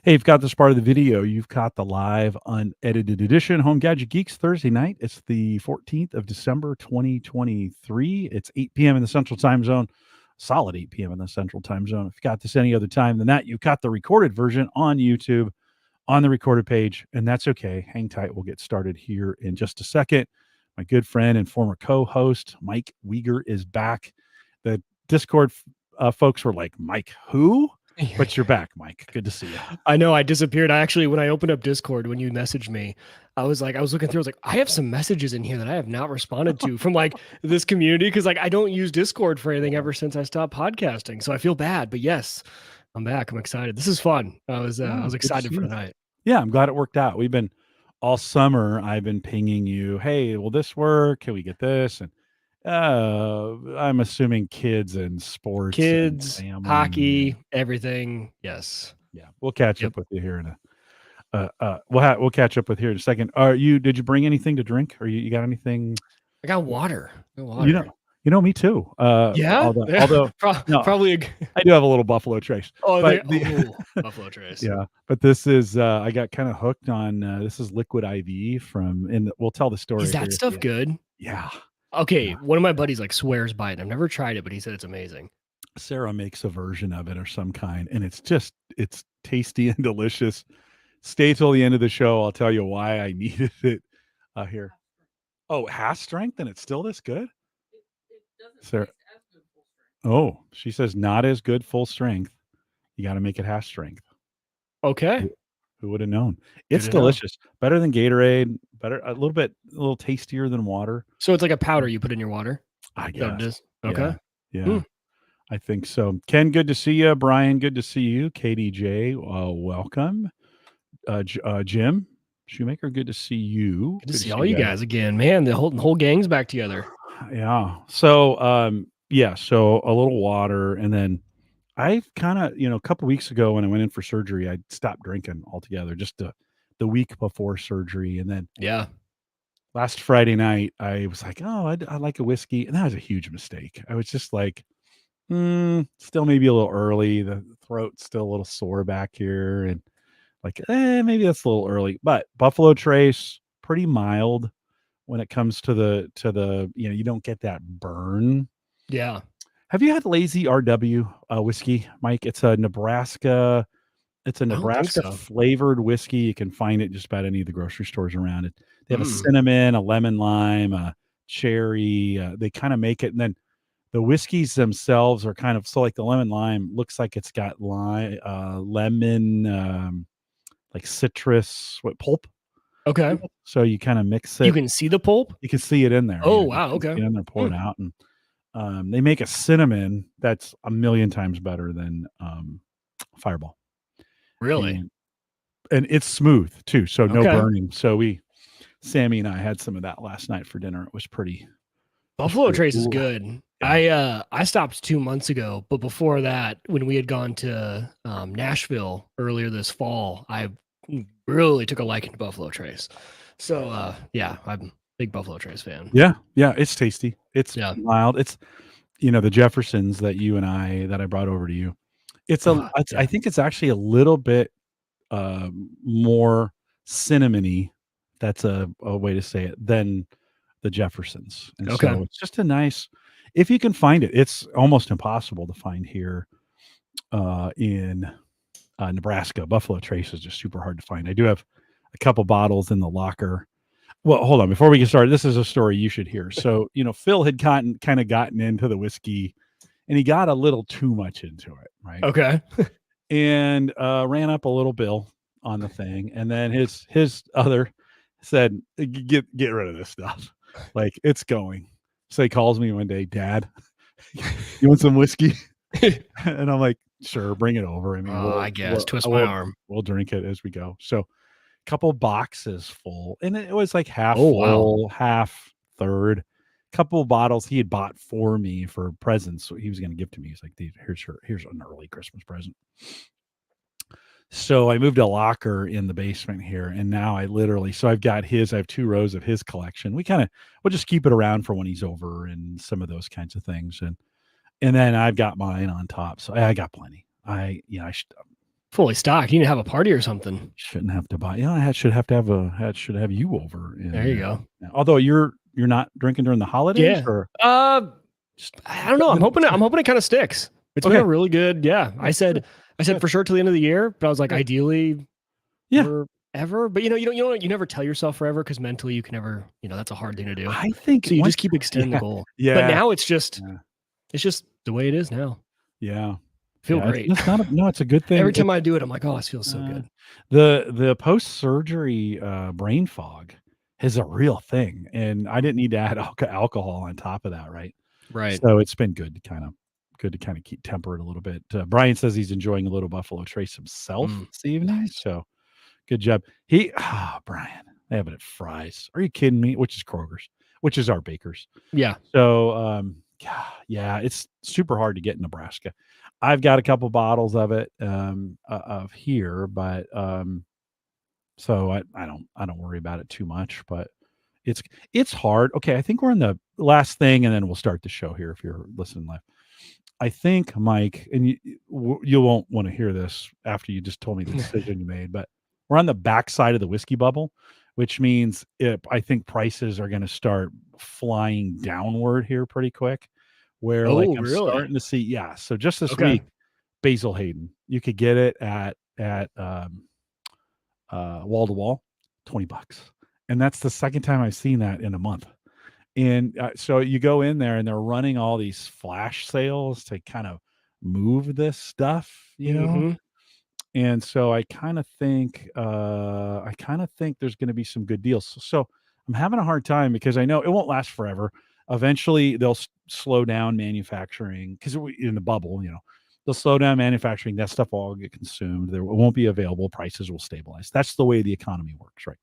Hey, you've got this part of the video. You've got the live unedited edition, Home Gadget Geeks, Thursday night. It's the 14th of December, 2023. It's 8 p.m. in the Central Time Zone. Solid 8 p.m. in the Central Time Zone. If you got this any other time than that, you've got the recorded version on YouTube on the recorded page, and that's okay. Hang tight. We'll get started here in just a second. My good friend and former co-host, Mike Wieger, is back. The Discord folks were like, Mike, who? But you're back, Mike. Good to see you. I know I disappeared. When I opened up Discord, when you messaged me, I was looking through, I was like, I have some messages in here that I have not responded to from this community. Cause I don't use Discord for anything ever since I stopped podcasting. So I feel bad, but yes, I'm back. I'm excited. This is fun. I was excited for tonight. Yeah. I'm glad it worked out. We've been all summer. I've been pinging you. Hey, will this work? Can we get this? And I'm assuming kids and sports, kids, and hockey, everything. Yes. Yeah. We'll catch up with you here in we'll catch up with here in a second. Did you bring anything to drink, or you got anything? I got water. You know, me too. Yeah. Although probably I do have a little Buffalo Trace. Buffalo Trace. Yeah, but this is I got kind of hooked on this is Liquid IV we'll tell the story. Is that stuff good? Yeah. Okay, yeah. One of my buddies swears by it. I've never tried it, but he said it's amazing. Sarah makes a version of it or some kind, and it's tasty and delicious. Stay till the end of the show. I'll tell you why I needed it here. Oh, half strength, and it's still this good? It doesn't Sarah. taste as good full strength. Oh, she says not as good full strength. You got to make it half strength. Okay. Who would have known? It's delicious. Better than Gatorade. Better, a little tastier than water. So it's like a powder you put in your water? I guess. Okay. Yeah. I think so. Ken, good to see you. Brian, good to see you. KDJ, welcome. Jim Shoemaker, good to see you. Good to see all you guys again. Man, the whole gang's back together. Yeah. So so a little water, and then I've kind of, a couple weeks ago when I went in for surgery, I stopped drinking altogether, just the week before surgery. And then last Friday night, I was like, oh, I like a whiskey. And that was a huge mistake. I was just like, still maybe a little early. The throat's still a little sore back here. And maybe that's a little early. But Buffalo Trace, pretty mild when it comes to the you don't get that burn. Yeah. Have you had Lazy RW whiskey, Mike? It's a Nebraska flavored whiskey. You can find it just about any of the grocery stores around it. They have a cinnamon, a lemon lime, a cherry. They kind of make it, and then the whiskeys themselves are kind of like the lemon lime looks like it's got lemon, like citrus pulp. Okay. So you kind of mix it. You can see the pulp? You can see it in there. Oh, wow. Okay. And they're pouring out, and they make a cinnamon that's a million times better than Fireball. Really? And it's smooth too, so no burning. So Sammy and I had some of that last night for dinner. It was pretty. Buffalo Trace is good. Yeah. I stopped 2 months ago, but before that, when we had gone to Nashville earlier this fall, I really took a liking to Buffalo Trace. So I'm a big Buffalo Trace fan. Yeah, it's tasty. It's mild. It's the Jeffersons that I brought over to you. I think it's actually a little bit more cinnamony. That's a way to say it than the Jeffersons. And so it's just a nice, if you can find it. It's almost impossible to find here in Nebraska. Buffalo Trace is just super hard to find. I do have a couple bottles in the locker. Well, hold on. Before we get started, this is a story you should hear. So, Phil had kind of gotten into the whiskey, and he got a little too much into it, right? Okay. And ran up a little bill on the thing. And then his other said, get rid of this stuff. Like, it's going. So he calls me one day, Dad, you want some whiskey? And I'm like, sure, bring it over. I mean, I guess twist my arm. We'll drink it as we go. So couple boxes full, and it was like half full, half third. Couple bottles he had bought for me for presents, so he was going to give to me. He's like, here's an early Christmas present. So I moved a locker in the basement here, and now I have 2 rows of his collection. We'll just keep it around for when he's over and some of those kinds of things, and then I've got mine on top, so I got plenty. fully stocked. You need to have a party or something. Shouldn't have to buy. I should have you over. There you go. Although you're not drinking during the holidays, Yeah. or I don't know. I'm hoping it kind of sticks. It's been a really good. Yeah. I said for sure till the end of the year, but I was like, ideally, forever. But you never tell yourself forever, because mentally you can never. That's a hard thing to do. I think so. You just keep extending the goal. Yeah. But now it's just the way it is now. Yeah. Feel great. It's a good thing. Every time I do it, I'm like, oh, it feels so good. The post-surgery brain fog is a real thing, and I didn't need to add alcohol on top of that, right? Right. So it's been good to kind of keep temper it a little bit. Brian says he's enjoying a little Buffalo Trace himself this evening. Nice. So good job. Brian, they have it at Fry's. Are you kidding me? Which is Kroger's, which is our Baker's. Yeah. So it's super hard to get in Nebraska. I've got a couple bottles of it of here, but so I don't worry about it too much, but it's hard. Okay, I think we're in the last thing, and then we'll start the show here if you're listening live. I think, Mike, and you won't want to hear this after you just told me the decision you made, but we're on the backside of the whiskey bubble, which means I think prices are going to start flying downward here pretty quick. Where I'm starting to see, so just this week, Basil Hayden, you could get it at wall to wall, $20, and that's the second time I've seen that in a month. And so you go in there, and they're running all these flash sales to kind of move this stuff, And so I kind of think there's going to be some good deals. So I'm having a hard time, because I know it won't last forever. Eventually they'll slow down manufacturing, because in the bubble, they'll slow down manufacturing. That stuff will all get consumed. There won't be available. Prices will stabilize. That's the way the economy works, right?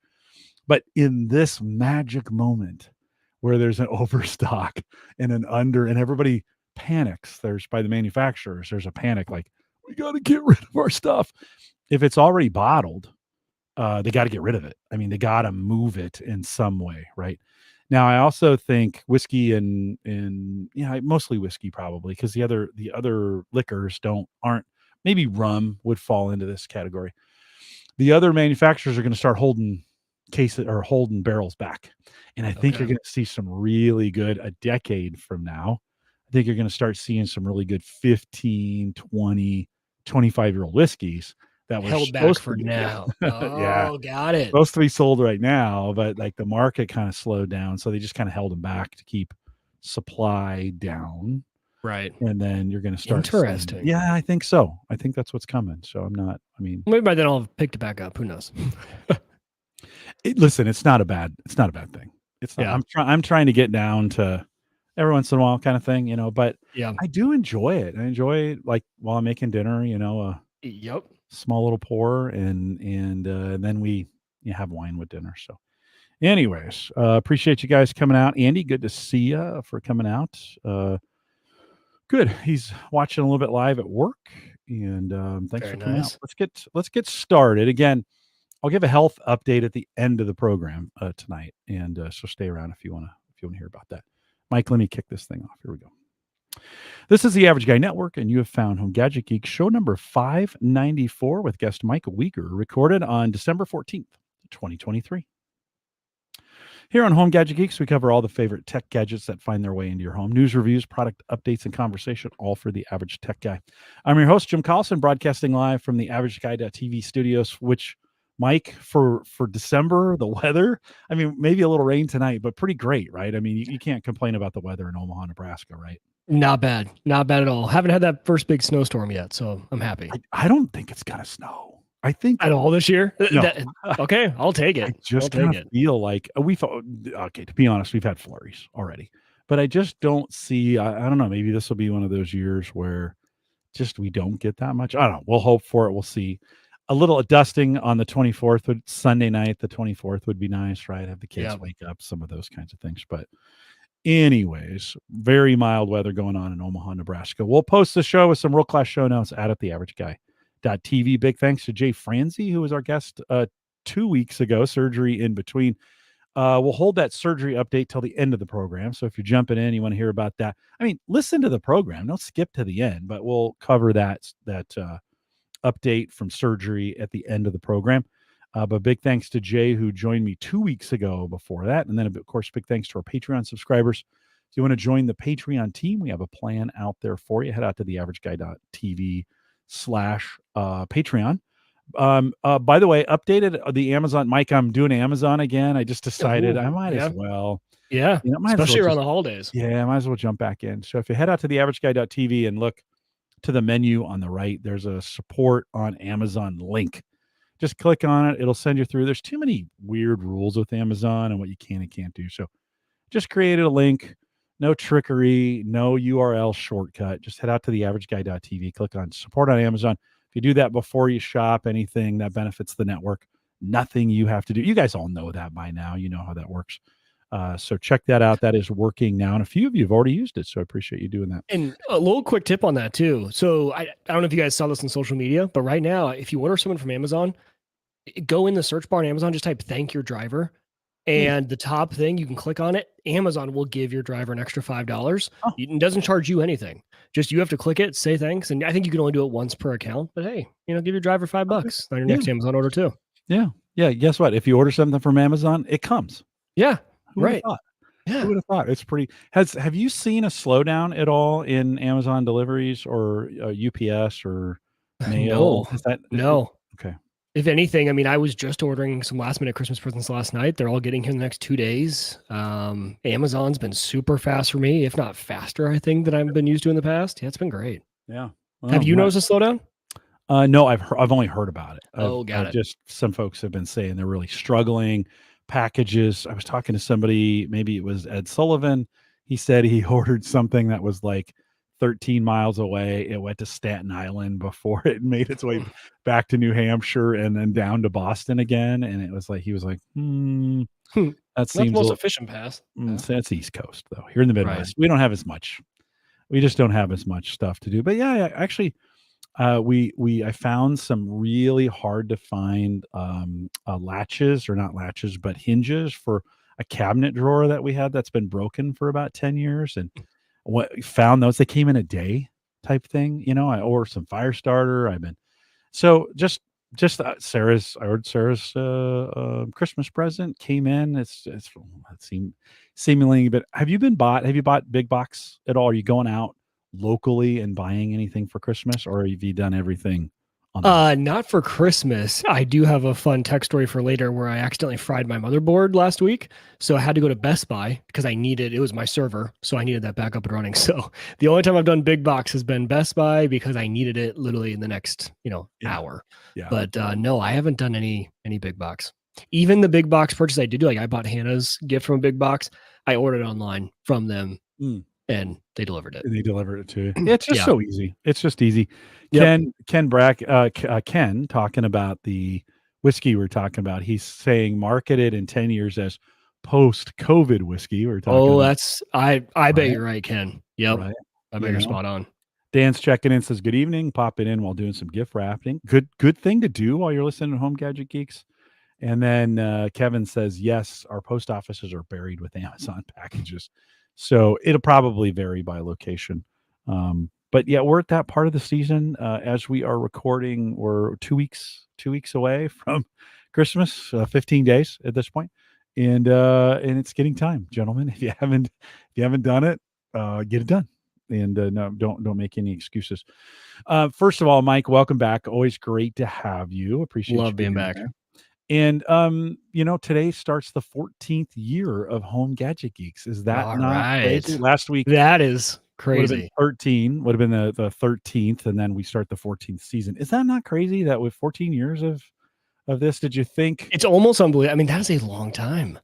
But in this magic moment where there's an overstock and and everybody panics, by the manufacturers, there's a panic, like, we got to get rid of our stuff. If it's already bottled, they got to get rid of it. I mean, they got to move it in some way, right? Now, I also think whiskey and mostly whiskey probably, because the other liquors aren't. Maybe rum would fall into this category. The other manufacturers are going to start holding barrels back, and I think you're going to see some really good, a decade from now. I think you're going to start seeing some really good 15, 20, 25-year-old whiskeys that were held back for now. Oh, got it. Supposed to be sold right now, but like the market kind of slowed down, so they just kind of held them back to keep supply down. Right. And then you're going to start. Interesting. I think so. I think that's what's coming. So maybe by then I'll have picked it back up. Who knows? Listen, it's not a bad thing. It's not. I'm trying to get down to every once in a while kind of thing, but I do enjoy it. I enjoy, like, while I'm making dinner, small little pour, and then we have wine with dinner. So anyways, appreciate you guys coming out. Andy, good to see you for coming out. Good. He's watching a little bit live at work, and thanks for coming out. Let's get started. Again, I'll give a health update at the end of the program tonight, and so stay around if you want to hear about that. Mike, let me kick this thing off. Here we go. This is the Average Guy Network, and you have found Home Gadget Geeks, show number 594 with guest Mike Wieger, recorded on December 14th, 2023. Here on Home Gadget Geeks, we cover all the favorite tech gadgets that find their way into your home. News, reviews, product updates, and conversation, all for the average tech guy. I'm your host, Jim Collison, broadcasting live from the AverageGuy.tv studios, which, Mike, for December, the weather, I mean, maybe a little rain tonight, but pretty great, right? I mean, you can't complain about the weather in Omaha, Nebraska, right? Not bad at all. Haven't had that first big snowstorm yet, so I'm happy. I don't think it's gonna snow. I think at all this year. No. Okay, I'll take it. I just feel like we thought. Okay, to be honest, we've had flurries already, but I just don't see. I don't know. Maybe this will be one of those years where just we don't get that much. I don't know. We'll hope for it. We'll see. A little dusting on the 24th, Sunday night. The 24th would be nice, right? Have the kids wake up, some of those kinds of things. But anyways, very mild weather going on in Omaha, Nebraska. We'll post the show with some world-class show notes out at theaverageguy.tv. Big thanks to Jay Franzi, who was our guest 2 weeks ago, surgery in between. We'll hold that surgery update till the end of the program. So if you're jumping in, you want to hear about that. I mean, listen to the program. Don't skip to the end, but we'll cover that update from surgery at the end of the program. But big thanks to Jay, who joined me 2 weeks ago before that. And then, of course, big thanks to our Patreon subscribers. If you want to join the Patreon team, we have a plan out there for you. Head out to theaverageguy.tv/Patreon. By the way, updated the Amazon. Mike, I'm doing Amazon again. I just decided I might as well. Yeah, especially around the holidays. Yeah, I might as well jump back in. So if you head out to theaverageguy.tv and look to the menu on the right, there's a support on Amazon link. Just click on it. It'll send you through. There's too many weird rules with Amazon and what you can and can't do. So just created a link. No trickery, no URL shortcut. Just head out to theaverageguy.tv. Click on support on Amazon. If you do that before you shop anything that benefits the network, nothing you have to do. You guys all know that by now. You know how that works. So check that out. That is working now. And a few of you have already used it. So I appreciate you doing that. And a little quick tip on that too. So I don't know if you guys saw this on social media, but right now, if you order someone from Amazon, go in the search bar on Amazon, just type thank your driver. And the top thing, you can click on it. Amazon will give your driver an extra $5. It doesn't charge you anything. Just you have to click it, say thanks. And I think you can only do it once per account. But hey, give your driver $5 on your next Amazon order too. Yeah. Yeah. Guess what? If you order something from Amazon, it comes. Yeah. Who would have thought? Yeah. Who would have thought? It's pretty. Have you seen a slowdown at all in Amazon deliveries or UPS or mail? No. Okay. If anything, I mean, I was just ordering some last minute Christmas presents last night. They're all getting here in the next 2 days. Amazon's been super fast for me, if not faster, I think, than I've been used to in the past. Yeah, it's been great. Yeah. Well, have you noticed a slowdown? No, I've only heard about it. Got it. Just some folks have been saying they're really struggling. Packages. I was talking to somebody, maybe it was Ed Sullivan. He said he ordered something that was like 13 miles away. It went to Staten Island before it made its way back to New Hampshire and then down to Boston again. And it was like, he was like, that seems the most efficient pass. That's East Coast though. Here in the Midwest, we don't have as much. We just don't have as much stuff to do. But yeah, actually, I found some really hard to find latches, or not latches, but hinges for a cabinet drawer that we had that's been broken for about 10 years. And found those. They came in a day type thing. I ordered some fire starter. Just Sarah's Christmas present came in. It seemed seemingly, but have you bought big box at all? Are you going out locally and buying anything for Christmas, or have you done everything on not for Christmas? I do have a fun tech story for later where I accidentally fried my motherboard last week. So I had to go to Best Buy because it was my server. So I needed that back up and running. So the only time I've done big box has been Best Buy because I needed it literally in the next, hour. Yeah. But no, I haven't done any big box. Even the big box purchase I did do, like I bought Hannah's gift from a big box. I ordered online from them. And they delivered it. They delivered it to you. Yeah, it's just so easy. It's just easy. Yep. Ken talking about the whiskey we're talking about. He's saying marketed in 10 years as post-COVID whiskey. We're talking. I bet you're right, Ken. Yep. Right. I bet you're spot on. Dan's checking in, says good evening. Popping in while doing some gift wrapping. Good thing to do while you're listening to Home Gadget Geeks. And then Kevin says, yes, our post offices are buried with Amazon packages. So it'll probably vary by location. But yeah, we're at that part of the season. As we are recording, we're 2 weeks away from Christmas, 15 days at this point. And it's getting time, gentlemen. If you haven't done it, get it done. And no, don't make any excuses. First of all, Mike, welcome back. Always great to have you. Appreciate Love being back. There. And today starts the 14th year of Home Gadget Geeks. Is that not crazy? Last week, that is crazy. Would have been the 13th, and then we start the 14th season. Is that not crazy that with 14 years of this, did you think it's almost unbelievable? I mean, that is a long time.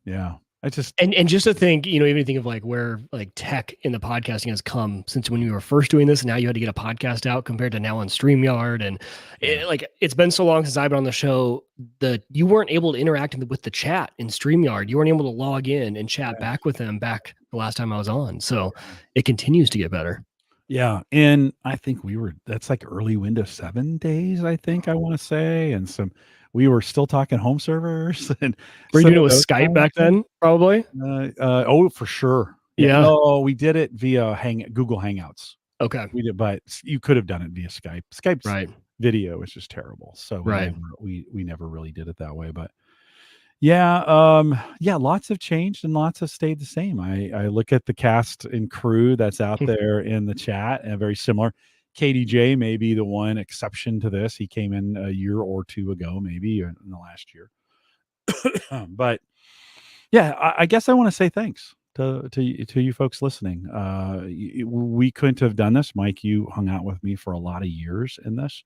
Yeah. I just and just to think, even think of like where like tech in the podcasting has come since when you were first doing this, and now you had to get a podcast out compared to now on StreamYard, and it's been so long since I've been on the show that you weren't able to interact with the chat in StreamYard. You weren't able to log in and chat back with them back the last time I was on. So it continues to get better. Yeah, and I think that's like early Windows 7 days, I think I want to say, and we were still talking home servers. And were you doing it with Skype back then? Probably. For sure. Yeah. No, we did it via Google Hangouts. Okay. We did, but you could have done it via Skype. Skype's video was just terrible. So Right. we never really did it that way. But yeah, lots have changed and lots have stayed the same. I look at the cast and crew that's out there in the chat, and very similar. KDJ may be the one exception to this. He came in a year or two ago, maybe in the last year. But yeah, I guess I want to say thanks to you folks listening. We couldn't have done this. Mike, you hung out with me for a lot of years in this,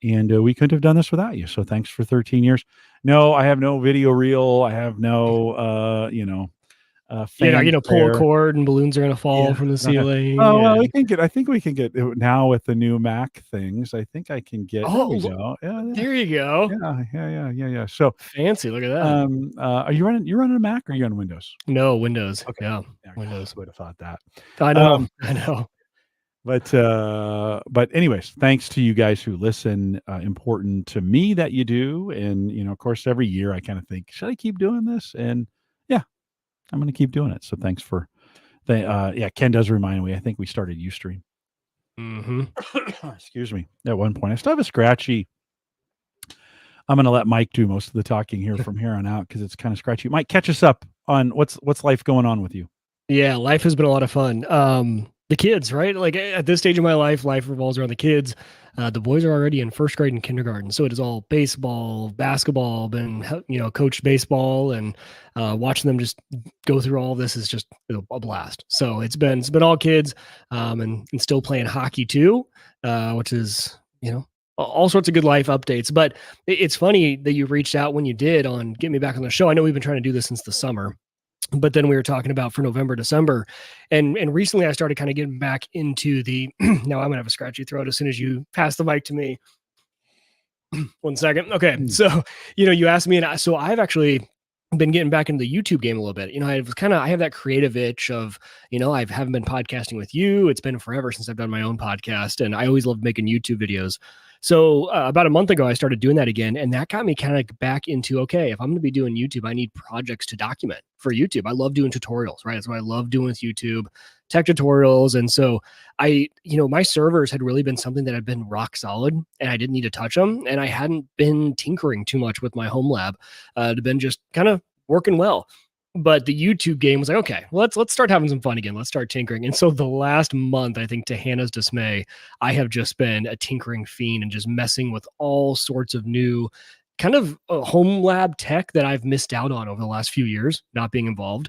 and we couldn't have done this without you. So thanks for 13 years. No, I have no video reel. I have no, pull a cord and balloons are going to fall from the ceiling. Oh, well, we can get, I think we can get now with the new Mac things. I think I can get, there we go. Yeah, there you go. Yeah. So fancy. Look at that. Are you're running a Mac or are you on Windows? No, Windows. Okay. Yeah. Windows. I would have thought that. I know. But anyways, thanks to you guys who listen. Important to me that you do. And, of course, every year I kind of think, should I keep doing this? And yeah, I'm going to keep doing it. So thanks for Ken does remind me, I think we started Ustream. Excuse me. At one point, I still have a scratchy. I'm going to let Mike do most of the talking here from here on out because it's kind of scratchy. Mike, catch us up on what's life going on with you. Yeah, life has been a lot of fun. The kids, right? Like at this stage of my life revolves around the kids. The boys are already in first grade and kindergarten. So it is all baseball, basketball, been, coached baseball, and watching them just go through all this is just a blast. So it's been all kids, and still playing hockey too, which is, all sorts of good life updates. But it's funny that you reached out when you did on Get Me Back on the Show. I know we've been trying to do this since the summer, but then we were talking about for November, December. And recently I started kind of getting back into the, now I'm gonna have a scratchy throat as soon as you pass the mic to me. 1 second. Okay. So, you asked me, and so I've actually been getting back into the YouTube game a little bit. I have that creative itch of, I haven't been podcasting with you. It's been forever since I've done my own podcast, and I always loved making YouTube videos. So about a month ago, I started doing that again, and that got me kind of back into, okay, if I'm going to be doing YouTube, I need projects to document for YouTube. I love doing tutorials, right? That's what I love doing with YouTube, tech tutorials. And so my servers had really been something that had been rock solid, and I didn't need to touch them. And I hadn't been tinkering too much with my home lab. It had been just kind of working well. But the YouTube game was like, okay, let's start having some fun again. Let's start tinkering. And so the last month, I think to Hannah's dismay, I have just been a tinkering fiend and just messing with all sorts of new kind of home lab tech that I've missed out on over the last few years, not being involved.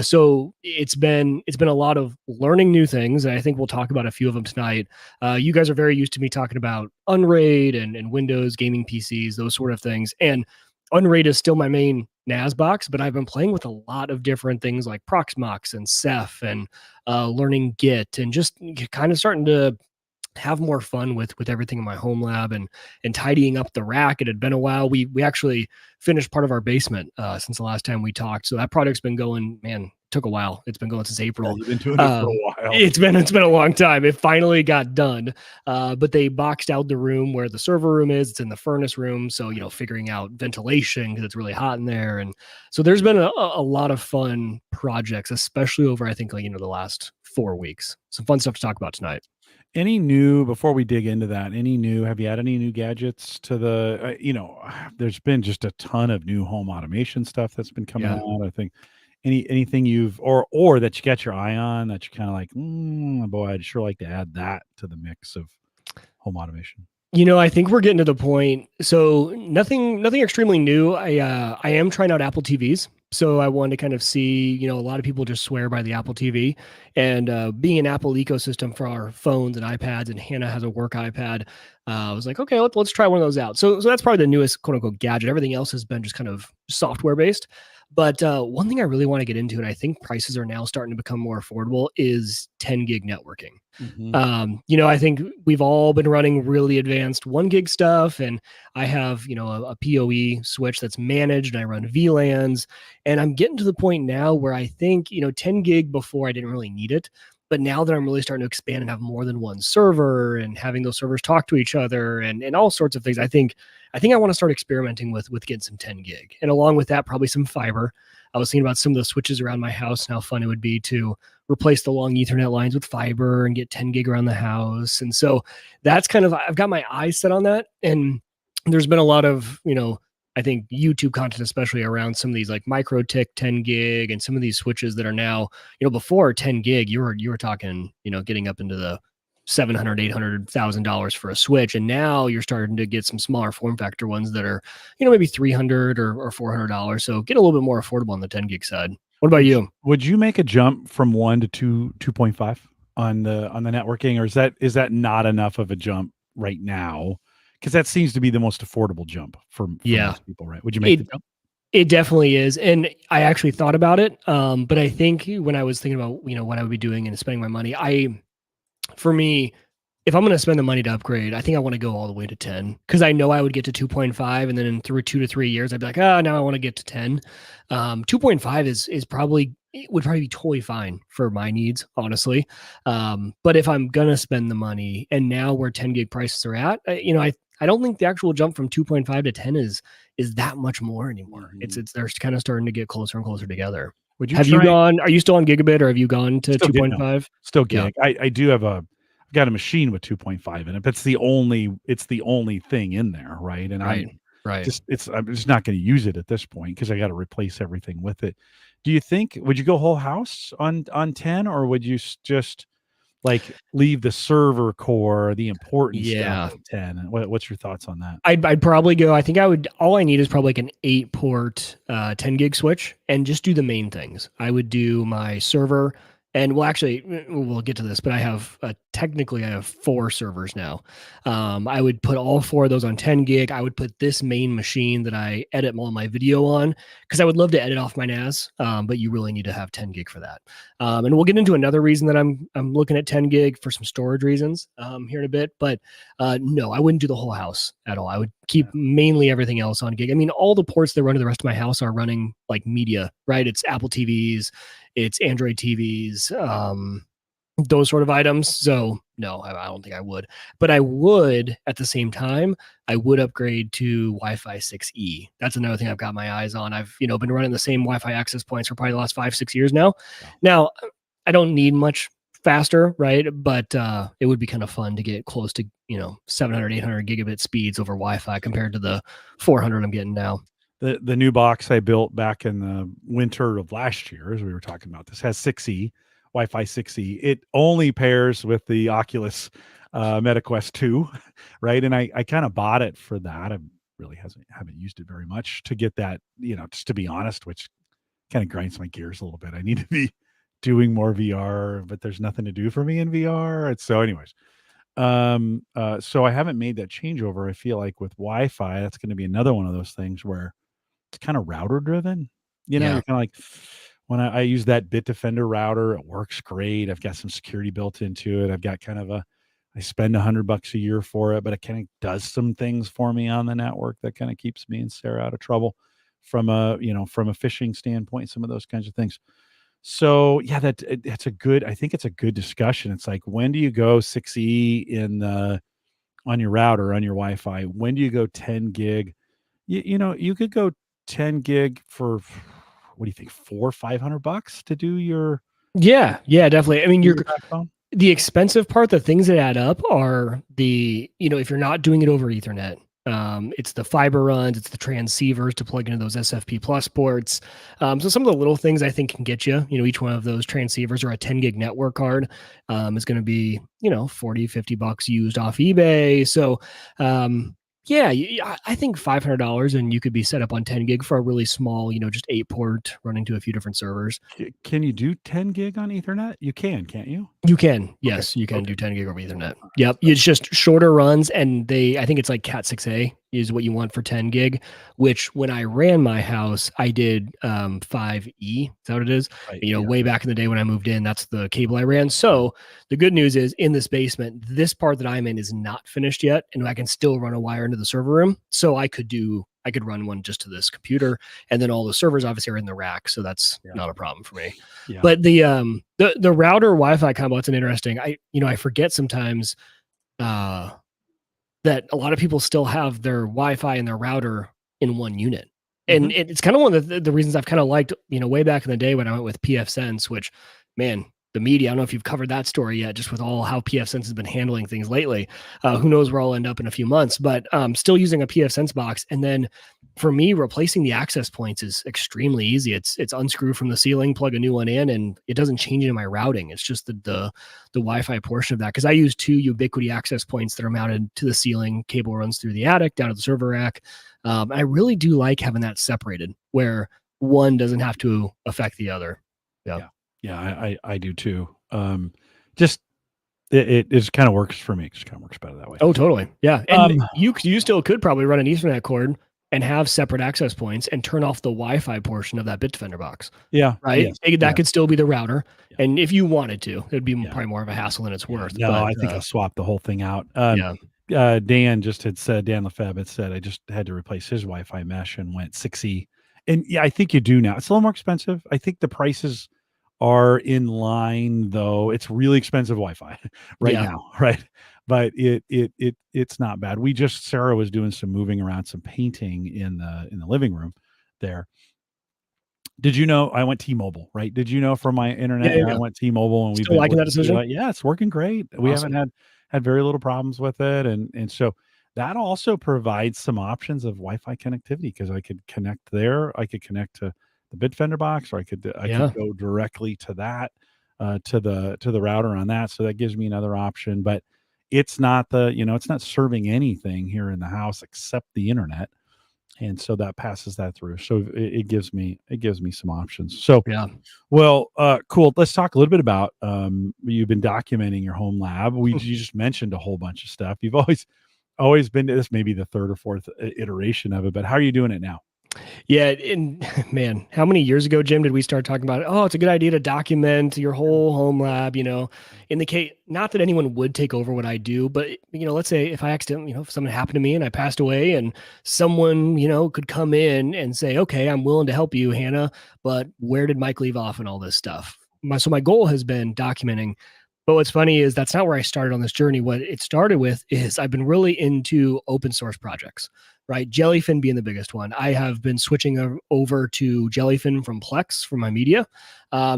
So it's been a lot of learning new things. And I think we'll talk about a few of them tonight. You guys are very used to me talking about Unraid and Windows gaming PCs, those sort of things. And Unraid is still my main NAS box, but I've been playing with a lot of different things like Proxmox and Ceph and learning Git, and just kind of starting to have more fun with everything in my home lab and tidying up the rack. It had been a while. We actually finished part of our basement since the last time we talked. So that project's been going, man, took a while. It's been going since April. Yeah, you've been doing it for a while. It's been a long time. It finally got done. But they boxed out the room where the server room is. It's in the furnace room. So, figuring out ventilation because it's really hot in there. And so there's been a lot of fun projects, especially over, I think, the last 4 weeks. Some fun stuff to talk about tonight. Before we dig into that, have you had any new gadgets to the, there's been just a ton of new home automation stuff that's been coming out. I think anything you've, or that you got your eye on that you're kind of like, boy, I'd sure like to add that to the mix of home automation. I think we're getting to the point. So nothing extremely new. I am trying out Apple TVs. So I wanted to kind of see, a lot of people just swear by the Apple TV, and being an Apple ecosystem for our phones and iPads, and Hannah has a work iPad. I was like, okay, let's try one of those out. So that's probably the newest quote unquote gadget. Everything else has been just kind of software based. But one thing I really want to get into, and I think prices are now starting to become more affordable, is 10 gig networking. Mm-hmm. I think we've all been running really advanced 1 gig stuff, and I have, a PoE switch that's managed, and I run VLANs, and I'm getting to the point now where I think, 10 gig before I didn't really need it. But now that I'm really starting to expand and have more than one server and having those servers talk to each other and all sorts of things, I think I want to start experimenting with getting some 10 gig. And along with that, probably some fiber. I was thinking about some of the switches around my house and how fun it would be to replace the long Ethernet lines with fiber and get 10 gig around the house. And so that's kind of, I've got my eyes set on that. And there's been a lot of, I think YouTube content, especially around some of these like micro tick 10 gig and some of these switches that are now, before 10 gig, you were talking, getting up into the $700,000, $800,000 for a switch. And now you're starting to get some smaller form factor ones that are, maybe $300 or $400. So get a little bit more affordable on the 10 gig side. What about you? Would you make a jump from 1 to 2.5 on the networking, or is that not enough of a jump right now? Because that seems to be the most affordable jump for most people, right? Would you make the jump? It definitely is. And I actually thought about it. But I think when I was thinking about, what I would be doing and spending my money, for me, if I'm going to spend the money to upgrade, I think I want to go all the way to 10 because I know I would get to 2.5, and then in 2 to 3 years, I'd be like, now I want to get to 10. 2.5 is probably, it would probably be totally fine for my needs, honestly. But if I'm going to spend the money, and now where 10 gig prices are at, I don't think the actual jump from 2.5 to 10 is that much more anymore. Mm-hmm. They're kind of starting to get closer and closer together. Would you are you still on Gigabit, or have you gone to 2.5? Still gig. Yeah. I do have I've got a machine with 2.5 in it, but it's the only thing in there, right? And I'm just not going to use it at this point because I got to replace everything with it. Do you think, would you go whole house on 10, or would you just like leave the server core, the important stuff at 10? What's your thoughts on that? I'd probably go, I think all I need is probably like an 8-port 10 gig switch and just do the main things. I would do my server, and we'll get to this, but I have technically I have 4 servers now. I would put all 4 of those on 10 gig. I would put this main machine that I edit all my video on, because I would love to edit off my NAS, but you really need to have 10 gig for that. And we'll get into another reason that I'm looking at 10 gig for some storage reasons here in a bit. But no, I wouldn't do the whole house at all. I would keep mainly everything else on gig. I mean, all the ports that run to the rest of my house are running like media, right? It's Apple TVs, it's Android TVs, those sort of items. So no, I don't think I would. But I would, at the same time, I would upgrade to Wi-Fi 6E. That's another thing I've got my eyes on. I've been running the same Wi-Fi access points for probably the last 5-6 years now. Now, I don't need much faster, right? But it would be kind of fun to get close to 700, 800 gigabit speeds over Wi-Fi compared to the 400 I'm getting now. The new box I built back in the winter of last year, as we were talking about, this has 6E, Wi-Fi 6E. It only pairs with the Oculus MetaQuest 2, right? And I kind of bought it for that. I really haven't used it very much to get that, just to be honest, which kind of grinds my gears a little bit. I need to be doing more VR, but there's nothing to do for me in VR. And so anyways, so I haven't made that changeover. I feel like with Wi-Fi, that's going to be another one of those things where it's kind of router driven. You're kind of like, when I use that Bitdefender router, it works great. I've got some security built into it. I've got kind of I spend $100 a year for it, but it kind of does some things for me on the network that kind of keeps me and Sarah out of trouble from a phishing standpoint, some of those kinds of things. So yeah, I think it's a good discussion. It's like, when do you go 6E on your router, on your Wi-Fi? When do you go 10 gig? You could go 10 gig for, what do you think, $400 or $500 to do your? Yeah, definitely. I mean, the expensive part, the things that add up are if you're not doing it over Ethernet, it's the fiber runs, it's the transceivers to plug into those SFP plus ports. So some of the little things I think can get you, each one of those transceivers or a 10 gig network card is going to be, $40-$50 used off eBay. So, yeah, I think $500 and you could be set up on 10 gig for a really small, just 8-port running to a few different servers. Can you do 10 gig on Ethernet? You can, can't you? You can. Yes, you can do 10 gig over Ethernet. Yep. It's just shorter runs, and I think it's like Cat 6A is what you want for 10 gig, which when I ran my house, I did 5E. Is that what it is? Right, way back in the day when I moved in, that's the cable I ran. So the good news is, in this basement, this part that I'm in is not finished yet, and I can still run a wire into the server room. So I could run one just to this computer, and then all the servers obviously are in the rack, so that's not a problem for me. Yeah. But the router Wi-Fi combo, it's an interesting. I forget sometimes that a lot of people still have their Wi-Fi and their router in one unit. And it's kind of one of the reasons I've kind of liked, way back in the day when I went with pfSense, which, man, the media, I don't know if you've covered that story yet, just with all how pfSense has been handling things lately. Who knows where I'll end up in a few months, but still using a pfSense box. And then for me, replacing the access points is extremely easy. It's unscrew from the ceiling, plug a new one in, and it doesn't change in my routing. It's just the Wi-Fi portion of that, because I use 2 Ubiquiti access points that are mounted to the ceiling. Cable runs through the attic down to the server rack. I really do like having that separated, where one doesn't have to affect the other. Yeah, I do too. Just it just kind of works for me. It just kind of works better that way. Oh, totally. Yeah, and you still could probably run an Ethernet cord and have separate access points and turn off the Wi-Fi portion of that Bitdefender box. Yeah, right. Yes, that could still be the router, and if you wanted to, it'd be Yeah. probably more of a hassle than it's worth. No, but, I think I'll swap the whole thing out. Dan just had said, Dan Lefebvre had said, I just had to replace his Wi-Fi mesh and went 6E. And yeah, I think you do now. It's a little more expensive. I think the prices are in line, though. It's really expensive Wi-Fi now, right? But it's not bad. Sarah was doing some moving around, some painting in the living room there. Did you know I went T-Mobile, right? Did you know from my internet, I went T-Mobile, and we've been liking that decision? Yeah, it's working great. We haven't had very little problems with it. And so that also provides some options of Wi-Fi connectivity, because I could connect there. I could connect to the Bitdefender box, or I could go directly to that, to the router on that. So that gives me another option, but it's not it's not serving anything here in the house except the internet. And so that passes that through. So it gives me some options. So well, cool. Let's talk a little bit about you've been documenting your home lab. You just mentioned a whole bunch of stuff. You've always been to this, maybe the 3rd or 4th iteration of it, but how are you doing it now? Yeah, and man, how many years ago, Jim, did we start talking about, it's a good idea to document your whole home lab, in the case, not that anyone would take over what I do, but, let's say if I accidentally, if something happened to me and I passed away, and someone, could come in and say, okay, I'm willing to help you, Hannah, but where did Mike leave off and all this stuff? So my goal has been documenting. But what's funny is that's not where I started on this journey. What it started with is I've been really into open source projects, right? Jellyfin being the biggest one. I have been switching over to Jellyfin from Plex for my media.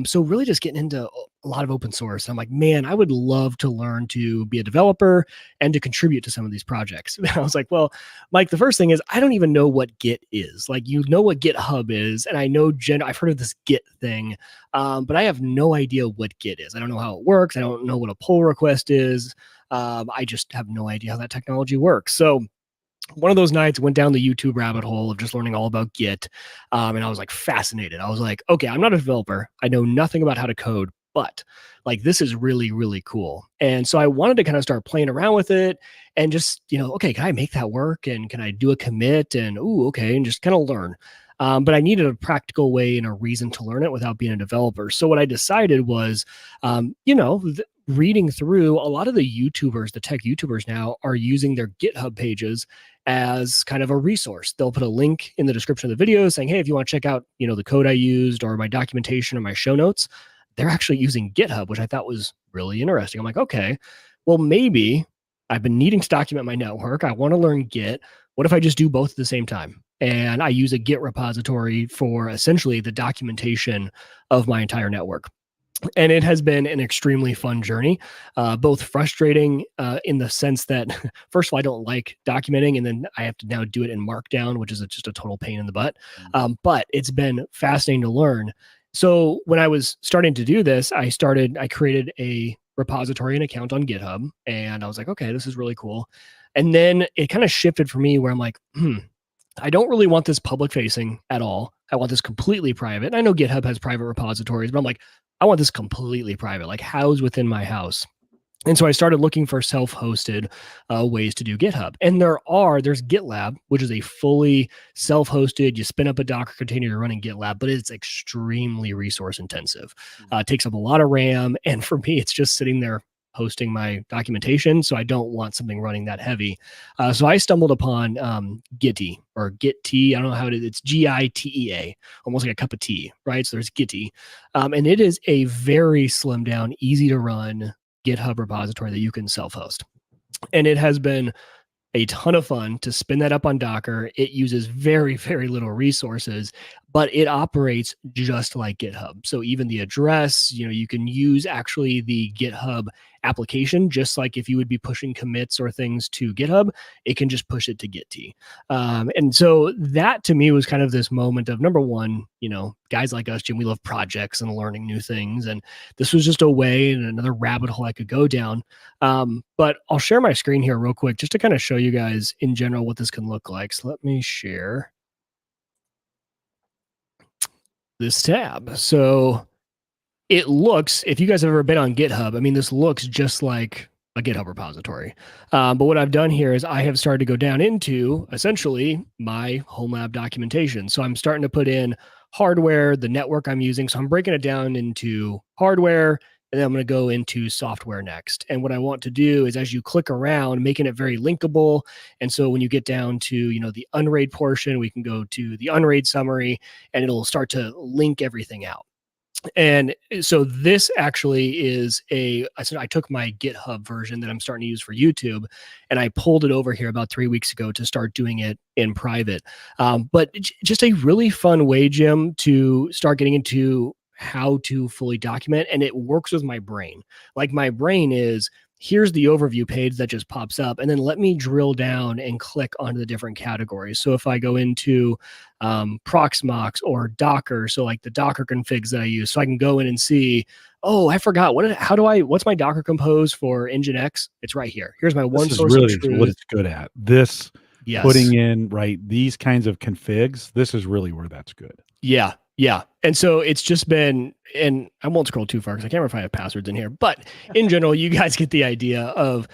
So really just getting into a lot of open source. I'm like, man, I would love to learn to be a developer and to contribute to some of these projects. I was like, well, Mike, the first thing is I don't even know what Git is. Like, what GitHub is, and I know I've heard of this Git thing, but I have no idea what Git is. I don't know how it works. I don't know what a pull request is. I just have no idea how that technology works. So one of those nights went down the YouTube rabbit hole of just learning all about Git. And I was like fascinated. I was like, okay, I'm not a developer. I know nothing about how to code, but like, this is really, really cool. And so I wanted to kind of start playing around with it and just, okay, can I make that work? And can I do a commit? And, okay, and just kind of learn. But I needed a practical way and a reason to learn it without being a developer. So what I decided was, reading through a lot of the YouTubers, the tech YouTubers now are using their GitHub pages as kind of a resource. They'll put a link in the description of the video saying, hey, if you want to check out, the code I used or my documentation or my show notes, they're actually using GitHub, which I thought was really interesting. I'm like, okay, well, maybe I've been needing to document my network. I want to learn Git. What if I just do both at the same time? And I use a Git repository for essentially the documentation of my entire network. And it has been an extremely fun journey, both frustrating in the sense that, first of all, I don't like documenting, and then I have to now do it in Markdown, which is just a total pain in the butt. But it's been fascinating to learn. So when I was starting to do this, I created a repository and account on GitHub, and I was like, okay, this is really cool. And then it kind of shifted for me where I'm like, I don't really want this public facing at all. I want this completely private. And I know GitHub has private repositories, but I'm like, I want this completely private, like housed within my house. And so I started looking for self-hosted ways to do GitHub. And there's GitLab, which is a fully self-hosted, you spin up a Docker container, you're running GitLab, but it's extremely resource intensive. It takes up a lot of RAM. And for me, it's just sitting there hosting my documentation. So I don't want something running that heavy. So I stumbled upon Gitea or Gitea. I don't know how it's Gitea, almost like a cup of tea, right? So there's Gitea. And it is a very slimmed down, easy to run GitHub repository that you can self-host. And it has been a ton of fun to spin that up on Docker. It uses very, very little resources, but it operates just like GitHub. So even the address, you can use actually the GitHub application, just like if you would be pushing commits or things to GitHub, it can just push it to Gitea. And so that to me was kind of this moment of, number one, guys like us, Jim, we love projects and learning new things. And this was just a way and another rabbit hole I could go down. But I'll share my screen here real quick just to kind of show you guys in general what this can look like. So let me share this tab. So it looks, if you guys have ever been on GitHub, I mean, this looks just like a GitHub repository. But what I've done here is I have started to go down into essentially my home lab documentation. So I'm starting to put in hardware, the network I'm using. So I'm breaking it down into hardware, and then I'm going to go into software next. And what I want to do is, as you click around, making it very linkable. And so when you get down to, the Unraid portion, we can go to the Unraid summary, and it'll start to link everything out. And so this actually is I took my GitHub version that I'm starting to use for YouTube, and I pulled it over here about 3 weeks ago to start doing it in private. But just a really fun way, Jim, to start getting into how to fully document. And it works with my brain. Like, my brain is, here's the overview page that just pops up, and then let me drill down and click onto the different categories. So if I go into Proxmox or Docker, so like the Docker configs that I use, so I can go in and see, oh, I forgot, what's my Docker compose for Nginx? It's right here. Here's my one source of truth. What it's good at. This, yes. Putting in, these kinds of configs, this is really where that's good. Yeah. Yeah. And so it's just been, and I won't scroll too far because I can't remember if I have passwords in here, but in general, you guys get the idea of,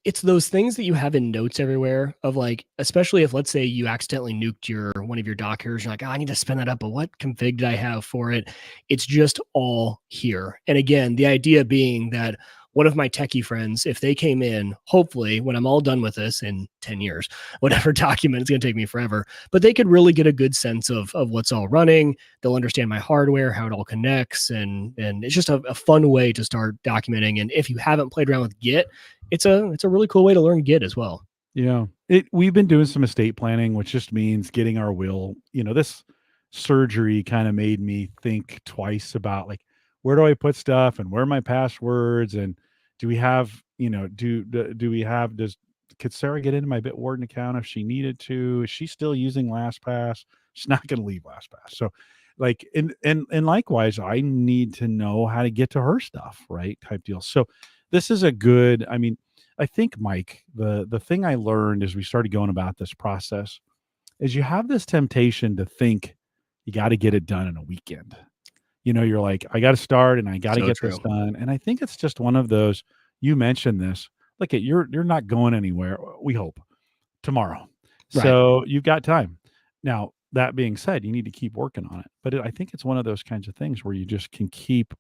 it's those things that you have in notes everywhere of, like, especially if, let's say, you accidentally nuked one of your Dockers, you're like, I need to spin that up, but what config did I have for it? It's just all here. And again, the idea being that one of my techie friends, if they came in, hopefully when I'm all done with this in 10 years, whatever document, it's going to take me forever, but they could really get a good sense of what's all running. They'll understand my hardware, how it all connects. And it's just a fun way to start documenting. And if you haven't played around with Git, it's a really cool way to learn Git as well. Yeah. We've been doing some estate planning, which just means getting our will. This surgery kind of made me think twice about, like, where do I put stuff and where are my passwords, and do we have, could Sarah get into my Bitwarden account if she needed to? Is she still using LastPass? She's not going to leave LastPass. So, like, and likewise, I need to know how to get to her stuff, right? Type deal. So this is a good, I think, Mike, the thing I learned as we started going about this process is you have this temptation to think you got to get it done in a weekend. You're like, I got to start and I got to get this done. And I think it's just one of those, you mentioned this, look at, you're not going anywhere, we hope, tomorrow. Right. So you've got time. Now, that being said, you need to keep working on it. But I think it's one of those kinds of things where you just can keep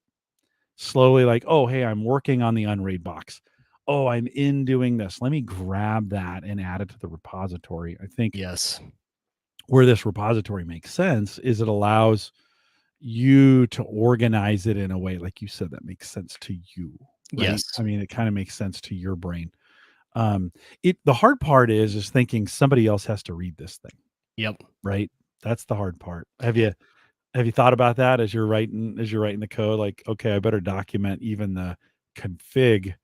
slowly, like, oh, hey, I'm working on the Unraid box. Oh, I'm in doing this. Let me grab that and add it to the repository. I think yes, where this repository makes sense is it allows you to organize it in a way, like you said, that makes sense to you. Right? Yes. It kind of makes sense to your brain. The hard part is thinking somebody else has to read this thing. Yep. Right. That's the hard part. Have you thought about that as you're writing the code? Like, okay, I better document even the config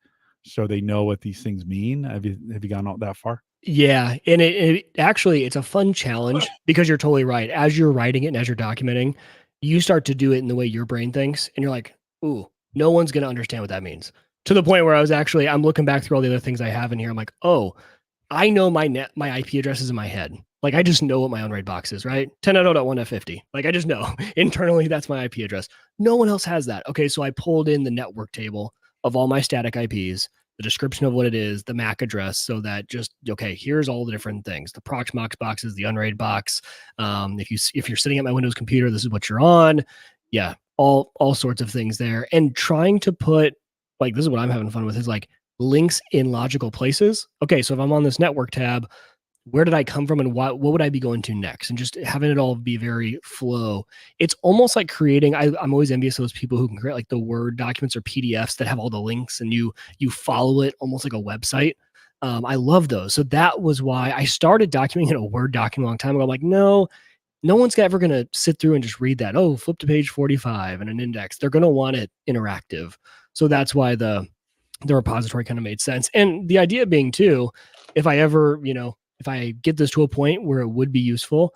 so they know what these things mean. Have you gone out that far? Yeah. And it actually, it's a fun challenge because you're totally right. As you're writing it and as you're documenting, you start to do it in the way your brain thinks. And you're like, ooh, no one's going to understand what that means. To the point where I'm looking back through all the other things I have in here. I'm like, oh, I know my IP address is in my head. Like, I just know what my Unraid box is, right? 10.0.1F50. Like, I just know internally that's my IP address. No one else has that. Okay. So I pulled in the network table of all my static IPs, the description of what it is, the MAC address, so that just, okay, here's all the different things, the Proxmox boxes, the Unraid box. If you're sitting at my Windows computer, this is what you're on. Yeah, all sorts of things there. And trying to put, like, this is what I'm having fun with, is like links in logical places. Okay, so if I'm on this network tab, where did I come from and what would I be going to next? And just having it all be very flow. It's almost like creating, I'm always envious of those people who can create like the Word documents or PDFs that have all the links and you follow it almost like a website. I love those. So that was why I started documenting in a Word document a long time ago. I'm like, no one's ever going to sit through and just read that. Oh, flip to page 45 and an index. They're going to want it interactive. So that's why the repository kind of made sense. And the idea being too, if I ever, if I get this to a point where it would be useful,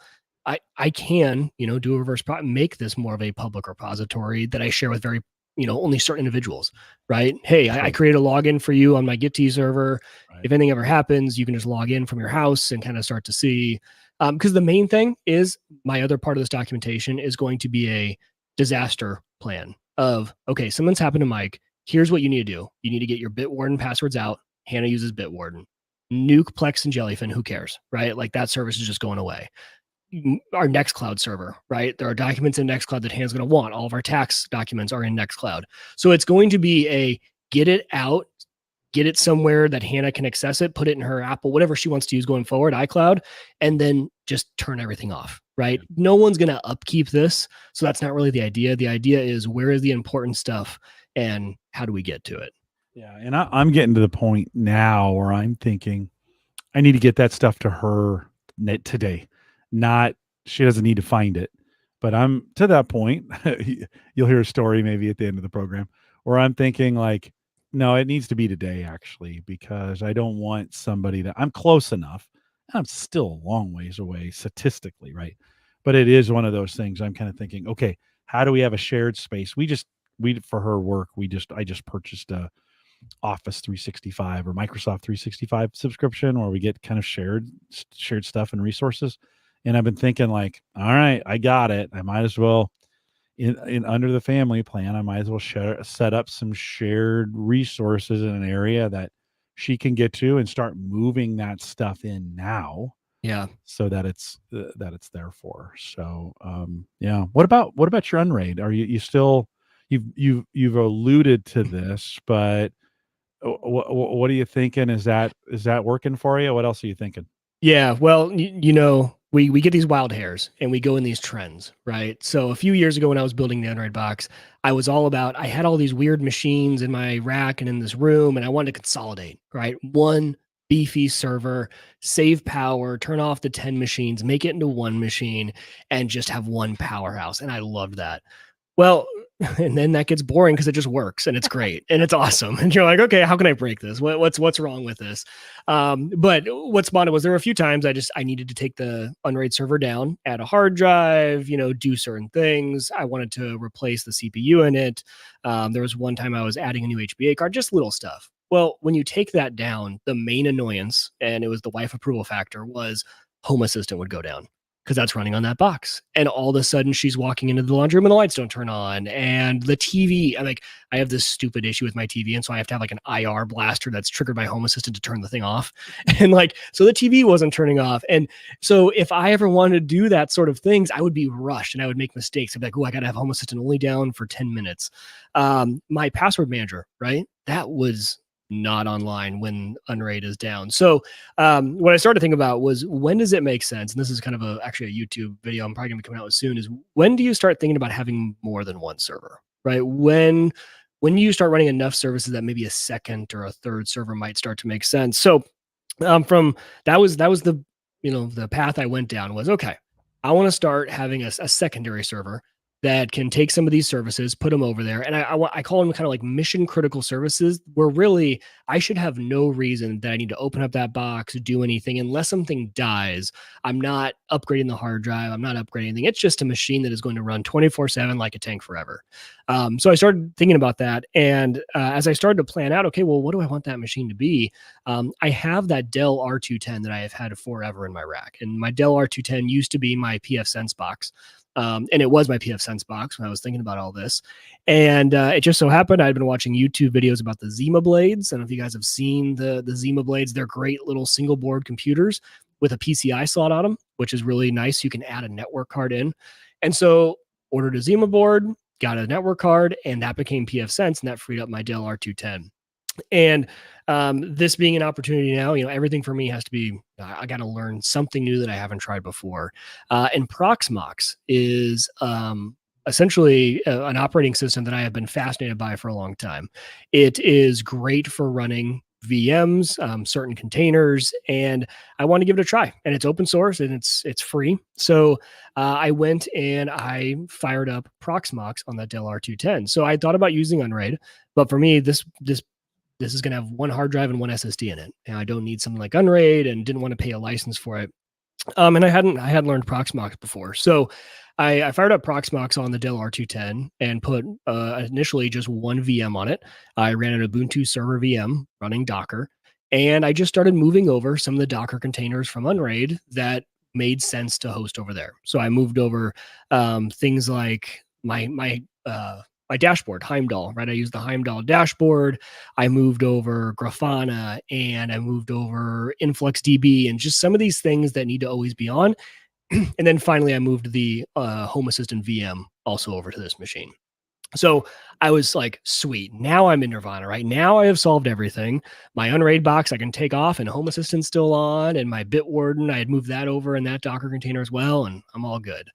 I can, do a reverse make this more of a public repository that I share with very, only certain individuals, right? Hey, I create a login for you on my Gitea server. Right. If anything ever happens, you can just log in from your house and kind of start to see. Because the main thing is my other part of this documentation is going to be a disaster plan of, okay, something's happened to Mike. Here's what you need to do. You need to get your Bitwarden passwords out. Hannah uses Bitwarden. Nuke, Plex, and Jellyfin, who cares, right? Like that service is just going away. Our Nextcloud server, right? There are documents in Nextcloud that Hannah's going to want. All of our tax documents are in Nextcloud. So it's going to be a get it out, get it somewhere that Hannah can access it, put it in her Apple, whatever she wants to use going forward, iCloud, and then just turn everything off, right? No one's going to upkeep this. So that's not really the idea. The idea is where is the important stuff and how do we get to it? Yeah. And I'm getting to the point now where I'm thinking I need to get that stuff to her today. Not, she doesn't need to find it, but I'm to that point. You'll hear a story maybe at the end of the program where I'm thinking like, no, it needs to be today actually, because I don't want somebody that I'm close enough. I'm still a long ways away statistically, right? But it is one of those things I'm kind of thinking, okay, how do we have a shared space? For her work, I just purchased a Office 365 or Microsoft 365 subscription where we get kind of shared stuff and resources. And I've been thinking like, all right, I got it. I might as well in under the family plan, I might as well set up some shared resources in an area that she can get to and start moving that stuff in now. Yeah. So that it's there for her. So, yeah. What about your Unraid? Are you still, you've alluded to this, but what are you thinking? Is that working for you? What else are you thinking? Yeah, well, we get these wild hairs and we go in these trends, right? So a few years ago when I was building the Unraid box, I was all about, I had all these weird machines in my rack and in this room, and I wanted to consolidate, right? One beefy server, save power, turn off the 10 machines, make it into one machine, and just have one powerhouse. And I loved that. Well, and then that gets boring because it just works and it's great and it's awesome. And you're like, okay, how can I break this? What's wrong with this? But what spawned it was there were a few times I needed to take the Unraid server down, add a hard drive, do certain things. I wanted to replace the CPU in it. There was one time I was adding a new HBA card, just little stuff. Well, when you take that down, the main annoyance, and it was the wife approval factor, was Home Assistant would go down, because that's running on that box. And all of a sudden she's walking into the laundry room and the lights don't turn on. And the TV, I have this stupid issue with my TV. And so I have to have like an IR blaster that's triggered by Home Assistant to turn the thing off. And so the TV wasn't turning off. And so if I ever wanted to do that sort of things, I would be rushed and I would make mistakes. I'd be like, oh, I got to have Home Assistant only down for 10 minutes. My password manager, right? That was not online when Unraid is down. So what I started to think about was, when does it make sense? And this is kind of actually a YouTube video I'm probably going to be coming out with soon, is when do you start thinking about having more than one server, right? When you start running enough services that maybe a second or a third server might start to make sense. So from that was the, the path I went down was, okay, I want to start having a secondary server that can take some of these services, put them over there. And I call them kind of like mission critical services, where really I should have no reason that I need to open up that box, do anything unless something dies. I'm not upgrading the hard drive. I'm not upgrading anything. It's just a machine that is going to run 24/7 like a tank forever. So I started thinking about that. And as I started to plan out, okay, well, what do I want that machine to be? I have that Dell R210 that I have had forever in my rack. And my Dell R210 used to be my PF Sense box. And it was my PF Sense box when I was thinking about all this. And it just so happened I'd been watching YouTube videos about the Zima blades. I don't know if you guys have seen the Zima blades. They're great little single board computers with a PCI slot on them, which is really nice. You can add a network card in. And so ordered a Zima board, got a network card, and that became PF Sense, and that freed up my Dell R210. And this being an opportunity now, everything for me has to be, I got to learn something new that I haven't tried before. And Proxmox is essentially an operating system that I have been fascinated by for a long time. It is great for running VMs, certain containers, and I want to give it a try. And it's open source and it's free. So I went and I fired up Proxmox on that Dell R210. So I thought about using Unraid, but for me, this is going to have one hard drive and one SSD in it, and I don't need something like Unraid, and didn't want to pay a license for it. And I hadn't learned Proxmox before, so I fired up Proxmox on the Dell R210 and put initially just one VM on it. I ran an Ubuntu server VM running Docker, and I just started moving over some of the Docker containers from Unraid that made sense to host over there. So I moved over things like my dashboard, Heimdall, right? I used the Heimdall dashboard. I moved over Grafana, and I moved over InfluxDB, and just some of these things that need to always be on. And then finally, I moved the Home Assistant VM also over to this machine. So I was like, sweet, now I'm in Nirvana, right? Now I have solved everything. My Unraid box I can take off, and Home Assistant's still on, and my Bitwarden, I had moved that over in that Docker container as well, and I'm all good.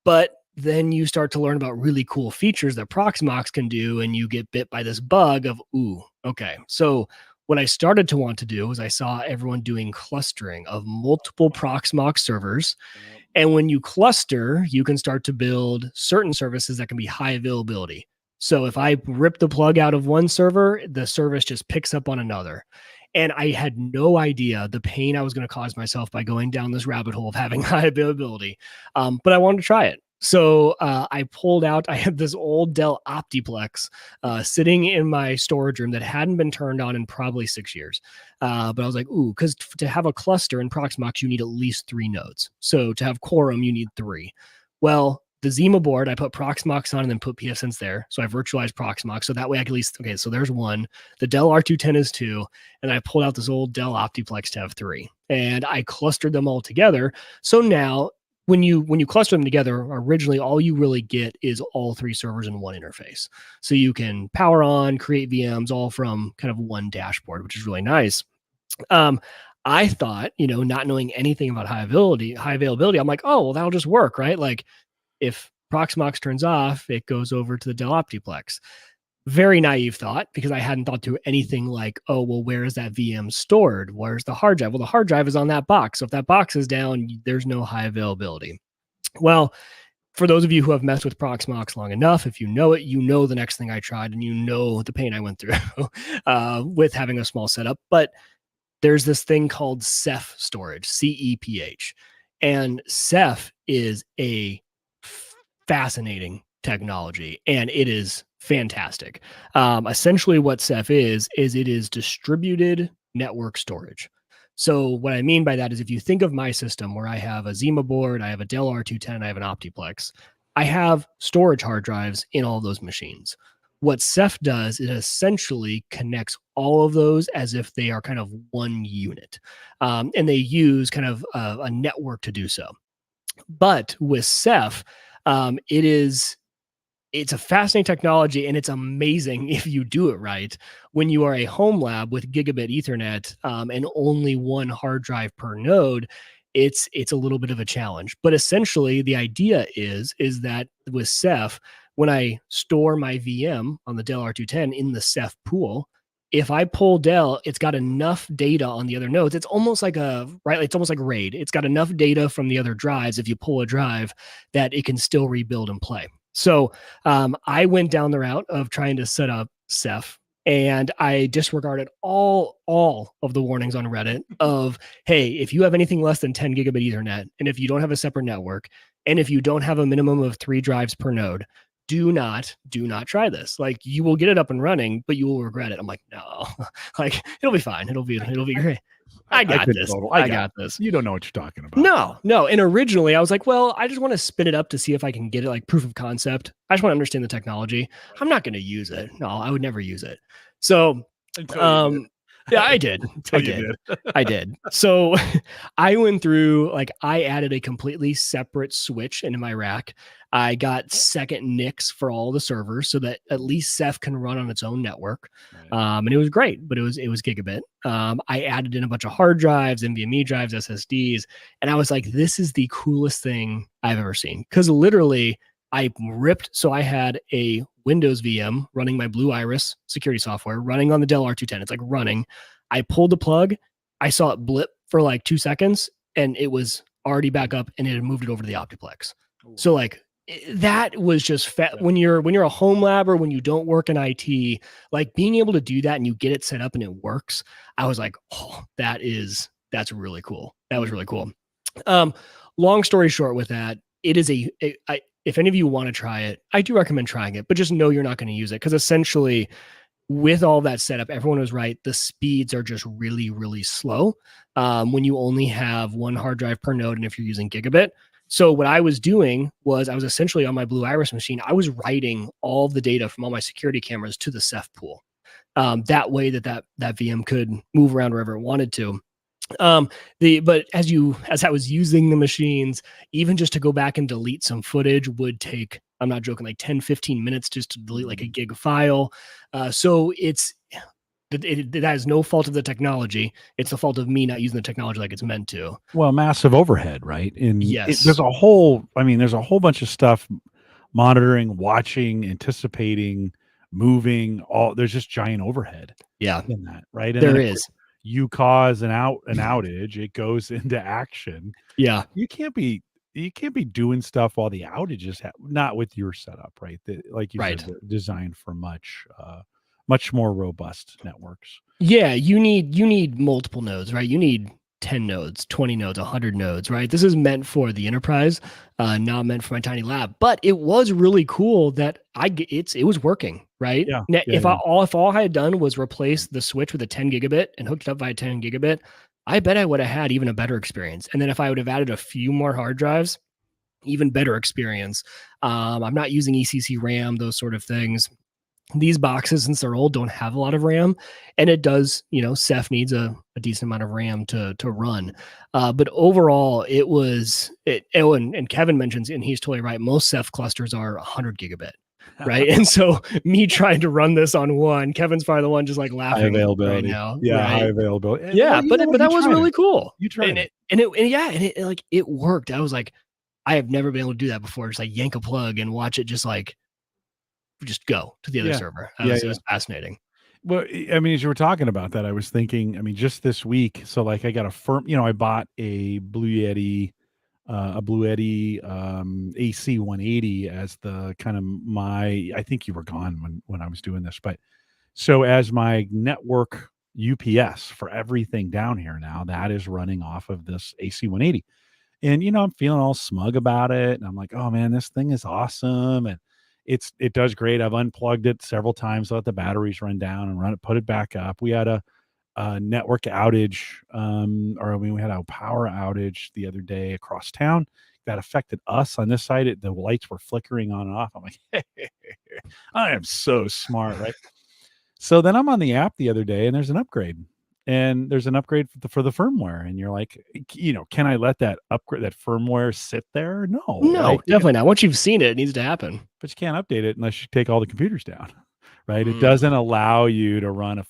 But then you start to learn about really cool features that Proxmox can do, and you get bit by this bug of, ooh, okay. So what I started to want to do was I saw everyone doing clustering of multiple Proxmox servers. And when you cluster, you can start to build certain services that can be high availability. So if I rip the plug out of one server, the service just picks up on another. And I had no idea the pain I was going to cause myself by going down this rabbit hole of having high availability. But I wanted to try it. So I pulled out, I had this old Dell Optiplex sitting in my storage room that hadn't been turned on in probably 6 years. But I was like, ooh, because to have a cluster in Proxmox, you need at least 3 nodes. So to have quorum, you need 3. Well, the Zima board, I put Proxmox on and then put pfSense there. So I virtualized Proxmox. So that way I could at least, okay, so there's 1. The Dell R210 is 2. And I pulled out this old Dell Optiplex to have 3. And I clustered them all together. So now, when you cluster them together, originally all you really get is all 3 servers in one interface. So you can power on, create VMs, all from kind of one dashboard, which is really nice. I thought, not knowing anything about high availability, I'm like, oh, well, that'll just work, right? Like if Proxmox turns off, it goes over to the Dell Optiplex. Very naive thought, because I hadn't thought through anything like, oh, well, where is that VM stored? Where's the hard drive? Well, the hard drive is on that box. So if that box is down, there's no high availability. Well, for those of you who have messed with Proxmox long enough, if you know it, you know the next thing I tried, and you know the pain I went through with having a small setup. But there's this thing called Ceph storage, CEPH. And Ceph is a fascinating technology, and it is fantastic. Essentially what Ceph is it is distributed network storage. So what I mean by that is if you think of my system where I have a Zima board, I have a Dell R210, I have an Optiplex, I have storage hard drives in all those machines. What Ceph does, it essentially connects all of those as if they are kind of one unit. And they use kind of a network to do so. But with Ceph, it's a fascinating technology, and it's amazing if you do it right. When you are a home lab with Gigabit Ethernet and only one hard drive per node, it's a little bit of a challenge. But essentially, the idea is that with Ceph, when I store my VM on the Dell R210 in the Ceph pool, if I pull Dell, it's got enough data on the other nodes. It's almost like it's almost like RAID. It's got enough data from the other drives, if you pull a drive, that it can still rebuild and play. So I went down the route of trying to set up Ceph, and I disregarded all of the warnings on Reddit of, hey, if you have anything less than 10 gigabit Ethernet, and if you don't have a separate network, and if you don't have a minimum of 3 drives per node, do not try this. Like, you will get it up and running, but you will regret it. I'm like, no, like it'll be fine. It'll be great. I got this. I got this. You don't know what you're talking about. No. And originally I was like, well, I just want to spin it up to see if I can get it like proof of concept. I just want to understand the technology. I'm not going to use it. No, I would never use it. So, yeah, I did. I did. So I went through, like, I added a completely separate switch into my rack. I got second NICs for all the servers so that at least Ceph can run on its own network. Right. And it was great, but it was Gigabit. I added in a bunch of hard drives, NVMe drives, SSDs, and I was like, this is the coolest thing I've ever seen. Because literally I ripped, so I had a Windows VM running my Blue Iris security software, running on the Dell R210. It's like running. I pulled the plug. I saw it blip for like 2 seconds, and it was already back up, and it had moved it over to the Optiplex. So like that was just when you're a home lab or when you don't work in IT, like being able to do that and you get it set up and it works. I was like, oh, that's really cool. That was really cool. Long story short with that, it is if any of you want to try it, I do recommend trying it, but just know you're not going to use it because essentially with all that setup, everyone was right. The speeds are just really, really slow when you only have one hard drive per node and if you're using Gigabit. So what I was doing was I was essentially on my Blue Iris machine. I was writing all the data from all my security cameras to the Ceph pool. That way that VM could move around wherever it wanted to. But as I was using the machines, even just to go back and delete some footage would take, I'm not joking, like 10, 15 minutes just to delete like a gig file. So that is no fault of the technology. It's the fault of me not using the technology like it's meant to. Well, massive overhead, right? And yes, there's a whole bunch of stuff, monitoring, watching, anticipating, moving, there's just giant overhead. Yeah. In that, right? And there is. You cause an outage, it goes into action. Yeah. You can't be doing stuff while the outage is not with your setup, right? Like you said, designed for much more robust networks. Yeah, you need multiple nodes, right? You need 10 nodes, 20 nodes, 100 nodes, right? This is meant for the enterprise, not meant for my tiny lab. But it was really cool that it was working, right? Yeah. If all I had done was replace the switch with a 10 gigabit and hooked it up via 10 gigabit, I bet I would have had even a better experience. And then if I would have added a few more hard drives, even better experience. I'm not using ECC RAM, those sort of things. These boxes, since they're old, don't have a lot of RAM, and it does, Ceph needs a decent amount of RAM to run. But overall, and Kevin mentions, and he's totally right, most Ceph clusters are 100 gigabit, right? And so me trying to run this on one, Kevin's probably the one just like laughing right now. Yeah, right? high availability. Yeah, but that was really cool. You tried it. And it worked. I was like, I have never been able to do that before. Just like yank a plug and watch it just go to the other server. It was fascinating. Well, I mean, as you were talking about that, I was thinking, just this week. So like I got I bought a Blue Yeti AC 180 as the kind of I think you were gone when I was doing this, but so as my network UPS for everything down here now, that is running off of this AC 180. And, I'm feeling all smug about it. And I'm like, oh man, this thing is awesome. And it does great. I've unplugged it several times, let the batteries run down and put it back up. We had a network outage, we had a power outage the other day across town that affected us on this side. The lights were flickering on and off. I'm like, I am so smart, right? So then I'm on the app the other day and there's an upgrade. And there's an upgrade for the firmware, and you're like, can I let that firmware sit there? No, right? Definitely not. Once you've seen it, it needs to happen. But you can't update it unless you take all the computers down, right? It doesn't allow you to run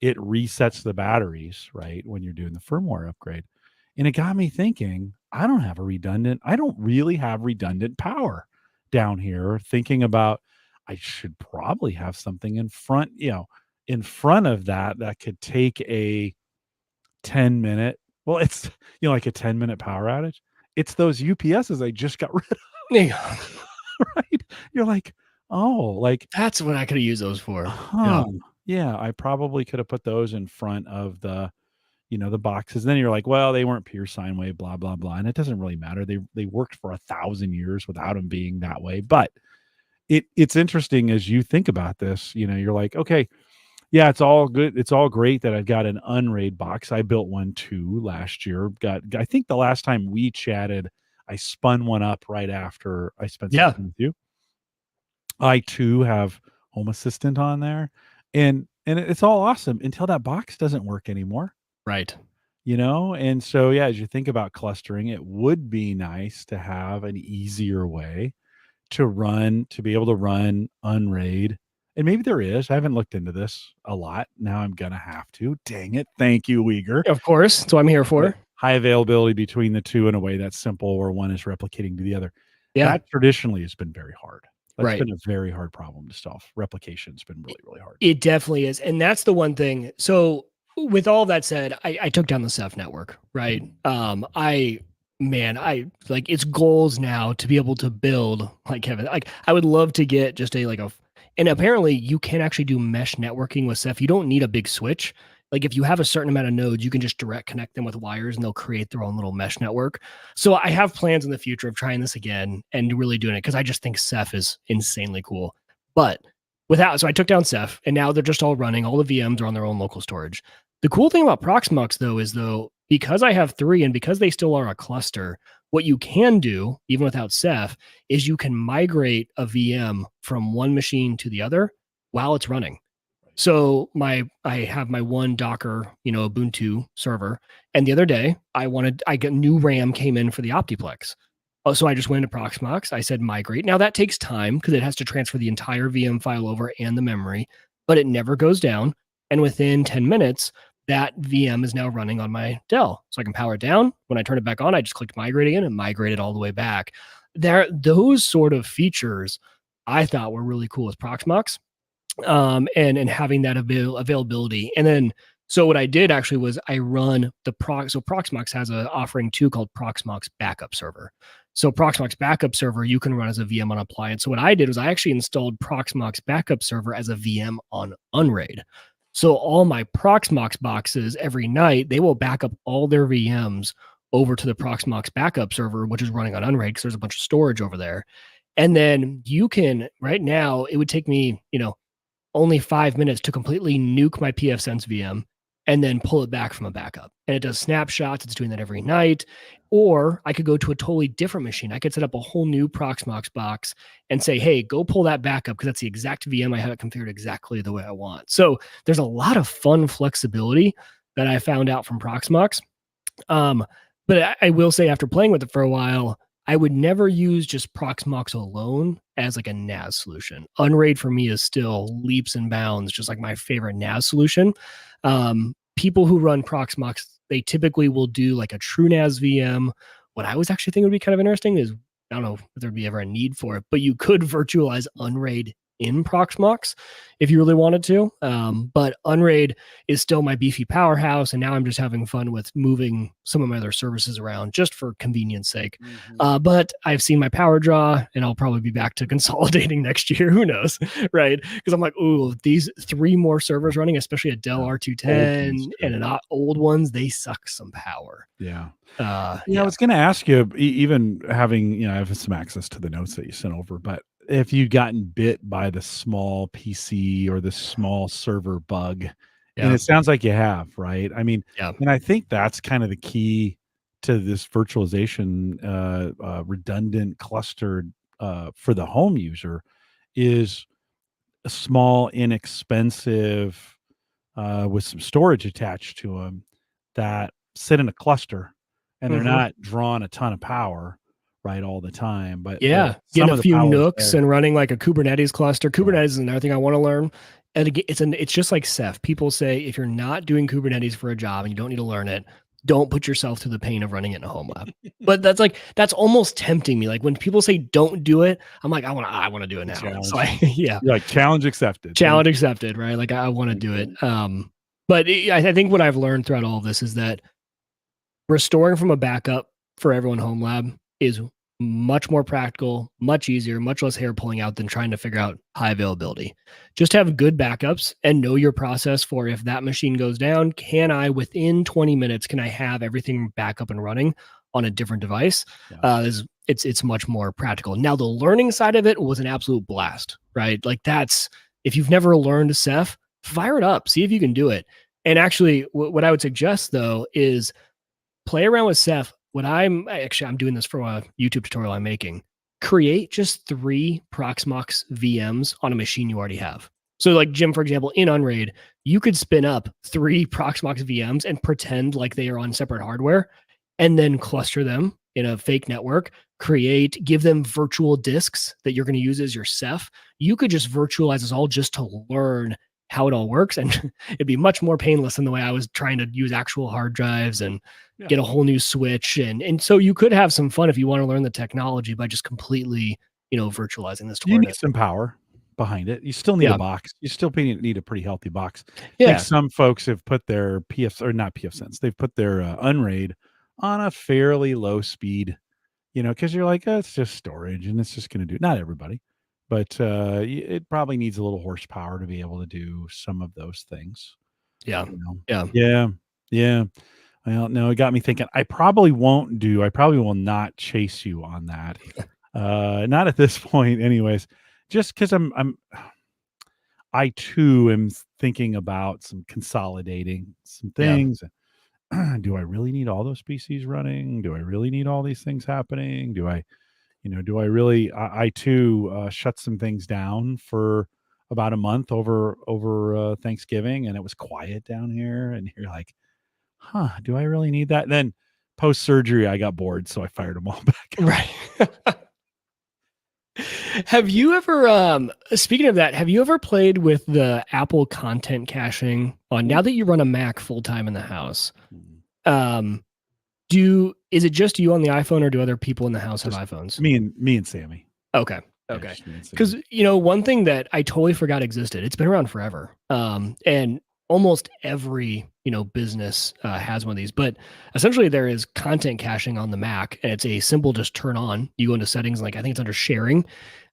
it resets the batteries, right, when you're doing the firmware upgrade. And it got me thinking, I don't really have redundant power down here. Thinking about, I should probably have something in front of that could take a 10-minute, it's like a 10-minute power outage. It's those UPSs I just got rid of. Right? You're like, oh, like that's what I could have used those for. Yeah, I probably could have put those in front of the the boxes. And then you're like, well, they weren't pure sine wave, blah blah blah, and it doesn't really matter. They worked for 1,000 years without them being that way. But it's interesting as you think about this. You're like, okay, yeah, it's all good. It's all great that I've got an Unraid box. I built one too last year. I think the last time we chatted, I spun one up right after I spent some time with you. I too have Home Assistant on there, and it's all awesome until that box doesn't work anymore. Right. And so, yeah, as you think about clustering, it would be nice to have an easier way to be able to run Unraid. And maybe there is. I haven't looked into this a lot. Now I'm going to have to. Dang it. Thank you, Wieger. Of course. That's what I'm here for. High availability between the two in a way that's simple, where one is replicating to the other. Yeah. That traditionally has been very hard. That's been a very hard problem to solve. Replication's been really, really hard. It definitely is. And that's the one thing. So with all that said, I took down the Ceph network, right? I like it's goals now to be able to build like Kevin. Like I would love to get just and apparently you can actually do mesh networking with Ceph. You don't need a big switch. Like if you have a certain amount of nodes, you can just direct connect them with wires and they'll create their own little mesh network. So I have plans in the future of trying this again and really doing it because I just think Ceph is insanely cool. But so I took down Ceph and now they're just all running. All the VMs are on their own local storage. The cool thing about Proxmox though is because I have 3 and because they still are a cluster, what you can do, even without Ceph, is you can migrate a VM from one machine to the other while it's running. So I have my one Docker, Ubuntu server, and the other day I got new RAM came in for the Optiplex. So I just went into Proxmox. I said migrate. Now that takes time because it has to transfer the entire VM file over and the memory, but it never goes down. And within 10 minutes, that VM is now running on my Dell. So I can power it down. When I turn it back on, I just clicked migrate again and migrated all the way back. Those sort of features I thought were really cool with Proxmox. And having that availability. And then, so what I did actually was I run so Proxmox has an offering too called Proxmox Backup Server. So Proxmox Backup Server, you can run as a VM on appliance. So what I did was I actually installed Proxmox Backup Server as a VM on Unraid. So all my Proxmox boxes every night, they will back up all their VMs over to the Proxmox Backup Server, which is running on Unraid because there's a bunch of storage over there. And then you can, right now, it would take me, only 5 minutes to completely nuke my pfSense VM and then pull it back from a backup. And it does snapshots. It's doing that every night. Or I could go to a totally different machine. I could set up a whole new Proxmox box and say, hey, go pull that backup because that's the exact VM. I have it configured exactly the way I want. So there's a lot of fun flexibility that I found out from Proxmox. But I will say after playing with it for a while, I would never use just Proxmox alone as like a NAS solution. Unraid for me is still leaps and bounds, just like my favorite NAS solution. People who run Proxmox, they typically will do like a true NAS VM. What I was actually thinking would be kind of interesting is, I don't know if there'd be ever a need for it, but you could virtualize Unraid in Proxmox if you really wanted to. But Unraid is still my beefy powerhouse. And now I'm just having fun with moving some of my other services around just for convenience sake. But I've seen my power draw and I'll probably be back to consolidating next year. Who knows? Right. Because I'm like, ooh, these 3 more servers running, especially a Dell R210 and old ones, they suck some power. Yeah. I was going to ask you, even having, I have some access to the notes that you sent over, but if you've gotten bit by the small PC or the small server bug, and it sounds like you have, right? I mean, and I think that's kind of the key to this virtualization, redundant clustered for the home user is a small, inexpensive, with some storage attached to them that sit in a cluster and they're not drawing a ton of power. Right, all the time, but getting a few nooks and running like a Kubernetes cluster. Kubernetes is another thing I want to learn. And again, it's just like Ceph. People say if you're not doing Kubernetes for a job and you don't need to learn it, don't put yourself through the pain of running it in a home lab. But that's almost tempting me. Like when people say don't do it, I'm like, I want to do it now. So You're like challenge accepted. Challenge accepted, right? Like I want to do it. But I think what I've learned throughout all of this is that restoring from a backup for everyone home lab is much more practical, much easier, much less hair pulling out than trying to figure out high availability. Just have good backups and know your process for if that machine goes down, within 20 minutes, can I have everything back up and running on a different device? It's much more practical. Now, the learning side of it was an absolute blast, right? Like if you've never learned Ceph, fire it up, see if you can do it. And actually, what I would suggest though is play around with Ceph. I'm doing this for a YouTube tutorial I'm making. Create just 3 Proxmox VMs on a machine you already have. So like Jim, for example, in Unraid, you could spin up 3 Proxmox VMs and pretend like they are on separate hardware and then cluster them in a fake network, give them virtual disks that you're going to use as your Ceph. You could just virtualize this all just to learn how it all works. And it'd be much more painless than the way I was trying to use actual hard drives and get a whole new switch. And so you could have some fun if you want to learn the technology by just completely virtualizing this You need tornado. some power behind it. You still need a box. You still need a pretty healthy box. I think some folks have put their not PFSense. They've put their Unraid on a fairly low speed, because you're like, it's just storage and it's just going to do. Not everybody, but it probably needs a little horsepower to be able to do some of those things. Yeah. Yeah. Well, no, it got me thinking. I probably will not chase you on that. Not at this point, anyways. Just because I too am thinking about some consolidating some things. Do I really need all those PCs running? Do I really need all these things happening? Do I really? I too shut some things down for about a month over Thanksgiving, and it was quiet down here. And you're like, do I really need that? And then post surgery, I got bored, so I fired them all back. Right. Have you ever, speaking of that, have you ever played with the Apple content caching on, now that you run a Mac full time in the house? Is it just you on the iPhone, or do other people in the house have iPhones? Me and Sammy. Okay. Because, one thing that I totally forgot existed, it's been around forever. And almost every, business has one of these, but essentially there is content caching on the Mac, and it's a simple just turn on. You go into settings, like I think it's under sharing.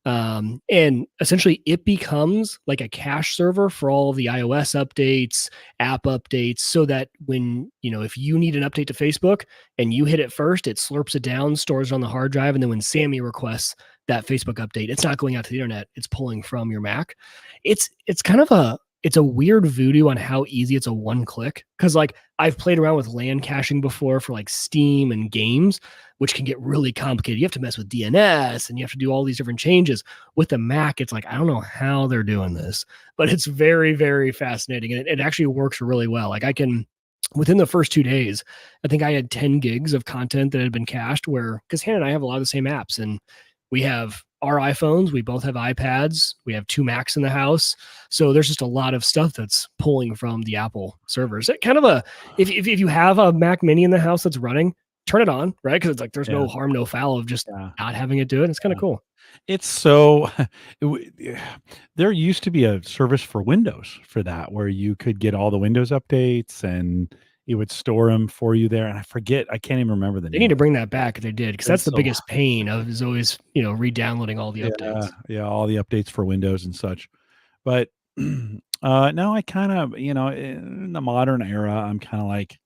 And essentially it becomes like a cache server for all of the iOS updates, app updates, so that when, if you need an update to Facebook and you hit it first, it slurps it down, stores it on the hard drive. And then when Sammy requests that Facebook update, it's not going out to the internet, it's pulling from your Mac. It's kind of it's a weird voodoo on how easy it's a one click. Cause like I've played around with LAN caching before for like Steam and games, which can get really complicated. You have to mess with DNS and you have to do all these different changes. With the Mac, it's like, I don't know how they're doing this, but it's very, very fascinating. And it actually works really well. Like within the first 2 days, I think I had 10 gigs of content that had been cached, because Hannah and I have a lot of the same apps, and we have our iPhones, we both have iPads, we have 2 Macs in the house. So there's just a lot of stuff that's pulling from the Apple servers. It kind of if you have a Mac Mini in the house that's running, turn it on, right? Because it's like there's no harm, no foul of just not having it do it. It's kind of cool. It's so there used to be a service for Windows for that, where you could get all the Windows updates and it would store them for you there. And I can't even remember the name. They need to bring that back if they did, because that's the biggest pain is always, re-downloading all the updates. Yeah, all the updates for Windows and such. But no, I kind of, in the modern era, I'm kind of like,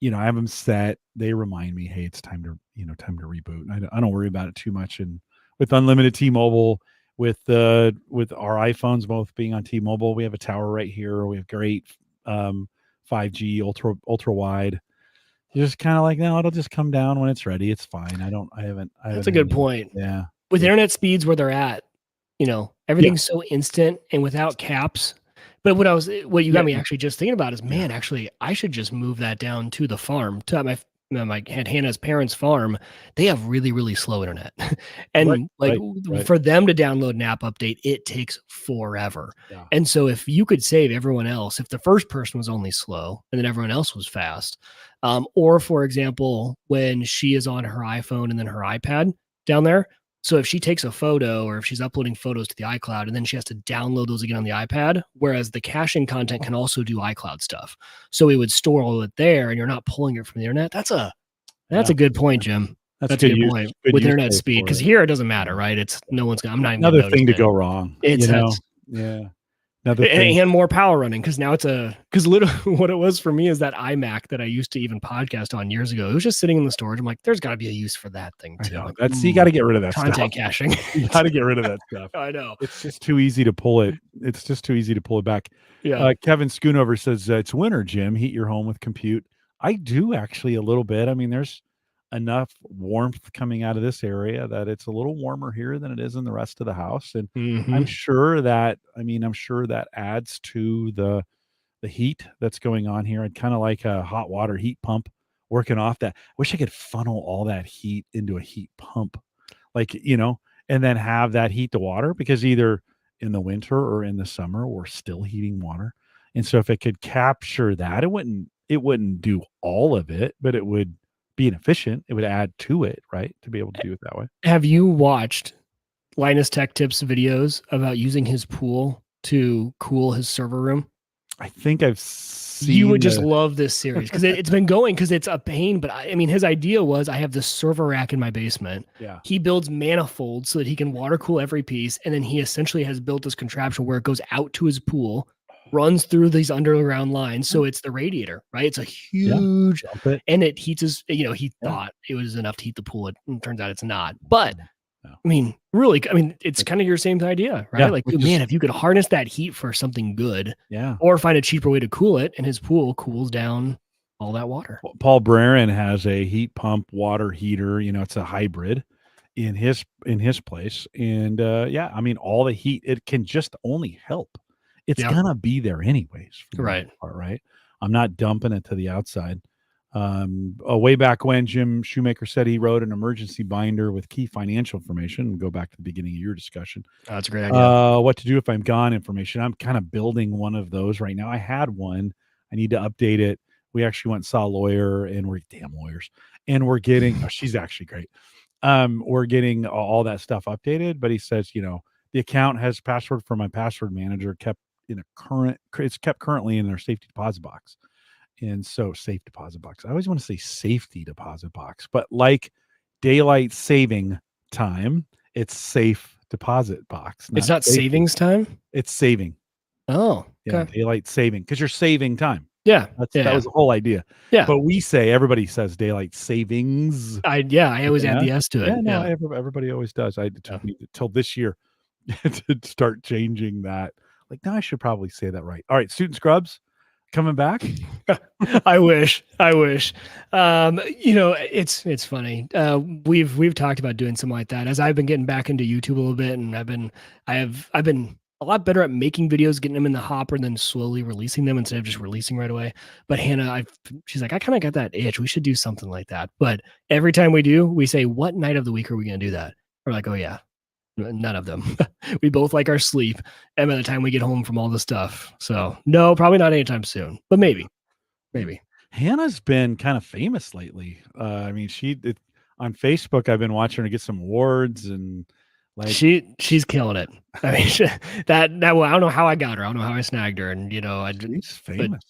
I have them set. They remind me, hey, it's time to reboot. And I don't worry about it too much. And with unlimited T-Mobile, with our iPhones both being on T-Mobile, we have a tower right here. We have great 5G ultra wide. You're just kind of like, no, it'll just come down when it's ready. It's fine. That's a good point. Yeah. With internet speeds where they're at, everything's so instant and without caps. But what you got me actually just thinking about is, man, actually, I should just move that down to the farm, to my Hannah's parents' farm. They have really, really slow internet. And for them to download an app update, it takes forever. Yeah. And so if you could save everyone else, if the first person was only slow and then everyone else was fast, or for example, when she is on her iPhone and then her iPad down there, so if she takes a photo or if she's uploading photos to the iCloud and then she has to download those again on the iPad, whereas the caching content can also do iCloud stuff. So we would store all of it there and you're not pulling it from the internet. That's a good point, Jim. That's a good point with internet speed. Because here it doesn't matter, right? I'm not even another thing to go wrong. Yeah. And more power running, because now because literally what it was for me is that iMac that I used to even podcast on years ago. It was just sitting in the storage. I'm like, there's got to be a use for that thing too. You got to get rid of that content caching. You got to get rid of that stuff. I know. It's just too easy to pull it. It's just too easy to pull it back. Yeah. Kevin Schoonover says it's winter, Jim. Heat your home with compute. I do actually a little bit. I mean, there's enough warmth coming out of this area that it's a little warmer here than it is in the rest of the house. And I'm sure that adds to the heat that's going on here. I'd kind of like a hot water heat pump working off that. I wish I could funnel all that heat into a heat pump, and then have that heat to water, because either in the winter or in the summer, we're still heating water. And so if it could capture that, it wouldn't do all of it, but it would be inefficient. It would add to it, right? To be able to do it that way. Have you watched Linus Tech Tips videos about using his pool to cool his server room? I think I've seen. You would just love this series because it's been going because it's a pain. But I mean, his idea was I have this server rack in my basement. Yeah. He builds manifolds so that he can water cool every piece, and then he essentially has built this contraption where it goes out to his pool, runs through these underground lines. So it's the radiator, right? It's a huge, and it heats his. He thought it was enough to heat the pool. It turns out it's not. But I mean, really, it's kind of your same idea, right? Yeah, like, man, if you could harness that heat for something good, or find a cheaper way to cool it, and his pool cools down all that water. Paul Brerin has a heat pump water heater. It's a hybrid in his place, and I mean, all the heat, it can just only help. It's gonna be there anyways, right? Right. I'm not dumping it to the outside. Way back when Jim Shoemaker said he wrote an emergency binder with key financial information, go back to the beginning of your discussion. Oh, that's a great idea. What to do if I'm gone information. I'm kind of building one of those right now. I had one. I need to update it. We actually went and saw a lawyer, and we're damn lawyers, and we're getting, she's actually great. We're getting all that stuff updated, but he says, the account has password for my password manager it's kept currently in their safety deposit box. And so safe deposit box. I always want to say safety deposit box, but like daylight saving time, it's safe deposit box. It's not savings time. It's saving. Oh, yeah. Daylight saving. Cause you're saving time. Yeah. That was the whole idea. Yeah. But everybody says daylight savings. I always add the S to it. Yeah, no, everybody always does. It took me till this year to start changing that. Like, now I should probably say that right. All right. Student Scrubs coming back. I wish. It's funny. We've talked about doing something like that as I've been getting back into YouTube a little bit, and I've been a lot better at making videos, getting them in the hopper, and then slowly releasing them instead of just releasing right away. But Hannah, she's like, I kind of got that itch. We should do something like that. But every time we do, we say, what night of the week are we going to do that? We're like, oh yeah, none of them. We both like our sleep, and by the time we get home from all the stuff, so no, probably not anytime soon, but maybe. Hannah's been kind of famous lately. I mean, on Facebook, I've been watching her get some awards, and like she's killing it. I mean, that I don't know how I got her. I don't know how I snagged her, and she's famous.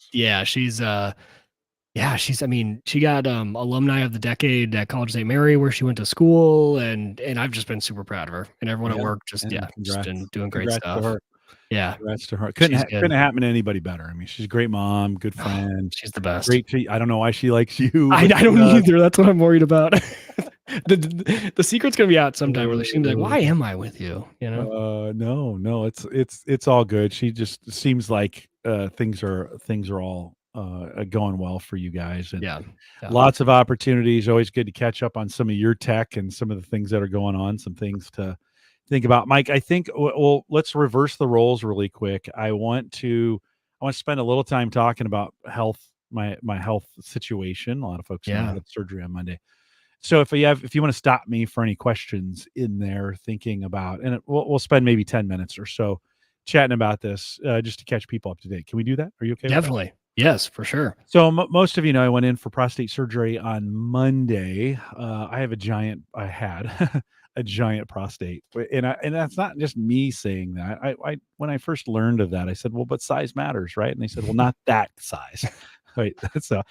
She got alumni of the decade at College St. Mary, where she went to school, and I've just been super proud of her, and everyone at work just been doing great stuff. To her. Yeah, congrats to her. Couldn't happen to anybody better. I mean, she's a great mom, good friend. She's the best. Great. I don't know why she likes you. I don't either. That's what I'm worried about. The secret's gonna be out sometime where she's gonna be like, why am I with you? No, it's all good. She just seems like things are all going well for you guys, and lots of opportunities. Always good to catch up on some of your tech and some of the things that are going on, some things to think about. Mike, I think let's reverse the roles really quick. I want to spend a little time talking about health, my health situation. A lot of folks know I had surgery on Monday. So if you want to stop me for any questions in there, thinking about, and we'll spend maybe 10 minutes or so chatting about this, just to catch people up to date. Can we do that? Are you okay? Definitely. Yes, for sure. So most of you know, I went in for prostate surgery on Monday. I had a giant prostate, and that's not just me saying that. I when I first learned of that, I said, well, but size matters, right? And they said, well, not that size. Right. So,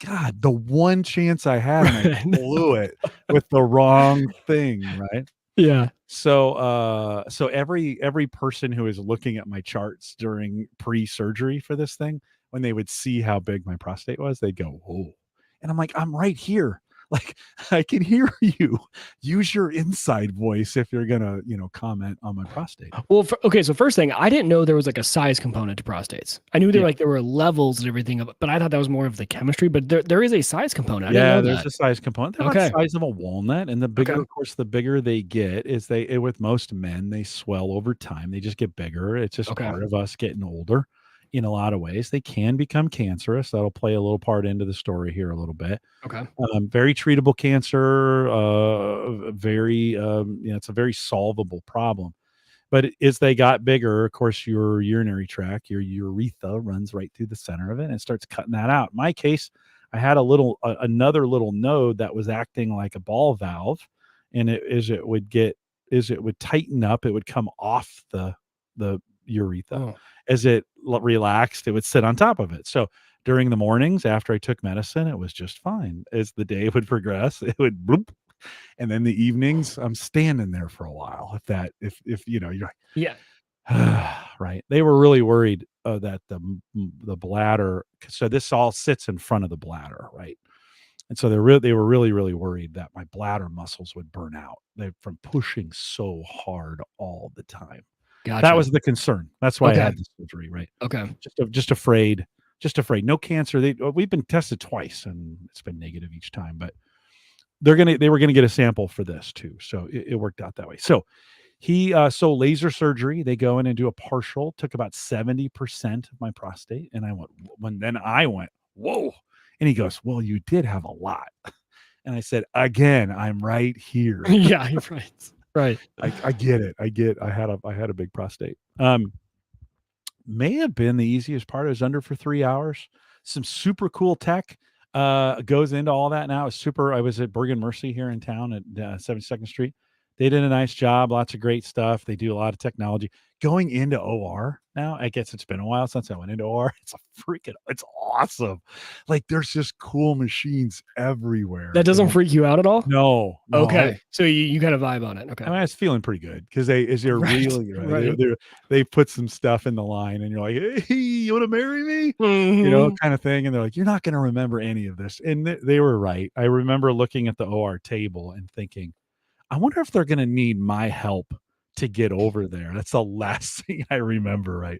God, the one chance I had, and I blew it with the wrong thing, right? Yeah. So every person who is looking at my charts during pre-surgery for this thing, when they would see how big my prostate was, they'd go, "Oh," and I'm like, "I'm right here. Like, I can hear you. Use your inside voice if you're gonna, comment on my prostate." Well, so first thing, I didn't know there was like a size component to prostates. I knew there were levels and everything, but I thought that was more of the chemistry. But there is a size component. There's a size component. They're about the size of a walnut, and the bigger, of course, the bigger they get, is with most men, they swell over time. They just get bigger. It's just part of us getting older. In a lot of ways, they can become cancerous. That'll play a little part into the story here a little bit. Okay. Very treatable cancer. It's a very solvable problem. But as they got bigger, of course, your urinary tract, your urethra runs right through the center of it, and it starts cutting that out. In my case, I had another little node that was acting like a ball valve, and it would get is it would tighten up. It would come off the urethra. Oh. As it relaxed, it would sit on top of it. So during the mornings after I took medicine, it was just fine. As the day would progress, it would bloop. And then the evenings, I'm standing there for a while. If you know, you're like, Yeah. right. They were really worried that the bladder. So this all sits in front of the bladder, right? And so they were really worried that my bladder muscles would burn out from pushing so hard all the time. Gotcha. That was the concern. That's why Okay. I had the surgery, right? Okay. Just afraid. No cancer. We've been tested twice and it's been negative each time, but they were gonna get a sample for this too. So it worked out that way. So so laser surgery, they go in and do a partial, took about 70% of my prostate. And I went, whoa. And he goes, well, you did have a lot. And I said, again, I'm right here. Yeah, you're right. Right. I get it. I had a big prostate. May have been the easiest part. I was under for 3 hours. Some super cool tech goes into all that now. It's super. I was at Bergen Mercy here in town at 72nd Street. They did a nice job. Lots of great stuff. They do a lot of technology. Going into OR now, I guess it's been a while since I went into OR. It's awesome. Like there's just cool machines everywhere. That doesn't freak you out at all? No. Okay. So you got a vibe on it. Okay. I mean, I was feeling pretty good because they're Right, really right. they put some stuff in the line and you're like, hey, you want to marry me? Mhm. You know, kind of thing. And they're like, you're not going to remember any of this. And they were right. I remember looking at the OR table and thinking, I wonder if they're going to need my help to get over there. That's the last thing I remember. Right.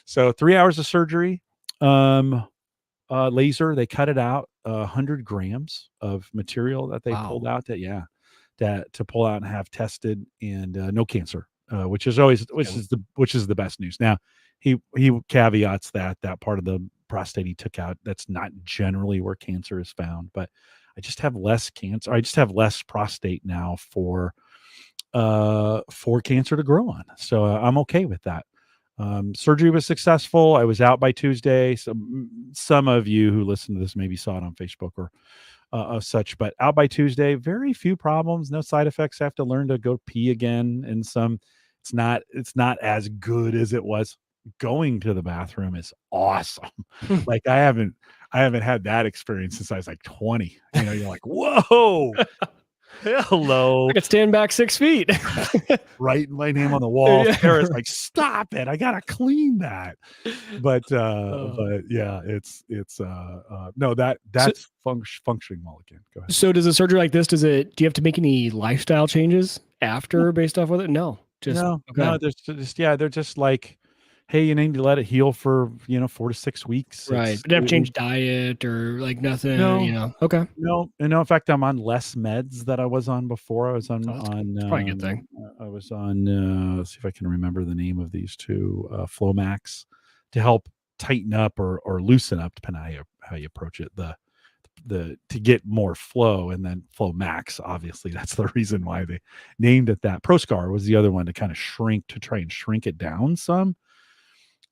So 3 hours of surgery, laser, they cut it out, 100 grams of material that they pulled out to pull out and have tested and no cancer, which is the best news. Now he caveats that part of the prostate he took out, that's not generally where cancer is found, but I just have less cancer. I just have less prostate now for cancer to grow on. So I'm okay with that. Surgery was successful. I was out by Tuesday. Some of you who listen to this maybe saw it on Facebook or such, but out by Tuesday, very few problems, no side effects. I have to learn to go pee again. And it's not as good as it was. Going to the bathroom is awesome. Like I haven't had that experience since I was like 20. You know, you're like, whoa, hello. I could stand back 6 feet. Write my name on the wall. Yeah. Sarah's like, stop it. I gotta clean that. But yeah, it's no, that's functioning well again. Go ahead. So does a surgery like this, do you have to make any lifestyle changes after based off with it? No. No, they're just like, hey, you need to let it heal for 4 to 6 weeks. Right. But you have to change diet or like nothing. No. Okay. No. In fact, I'm on less meds that I was on before. I was on that's probably a good thing. I was on let's see if I can remember the name of these two, Flomax, to help tighten up or loosen up, depending on how you approach it, to get more flow. And then Flomax, obviously that's the reason why they named it that. Proscar was the other one to kind of try and shrink it down some.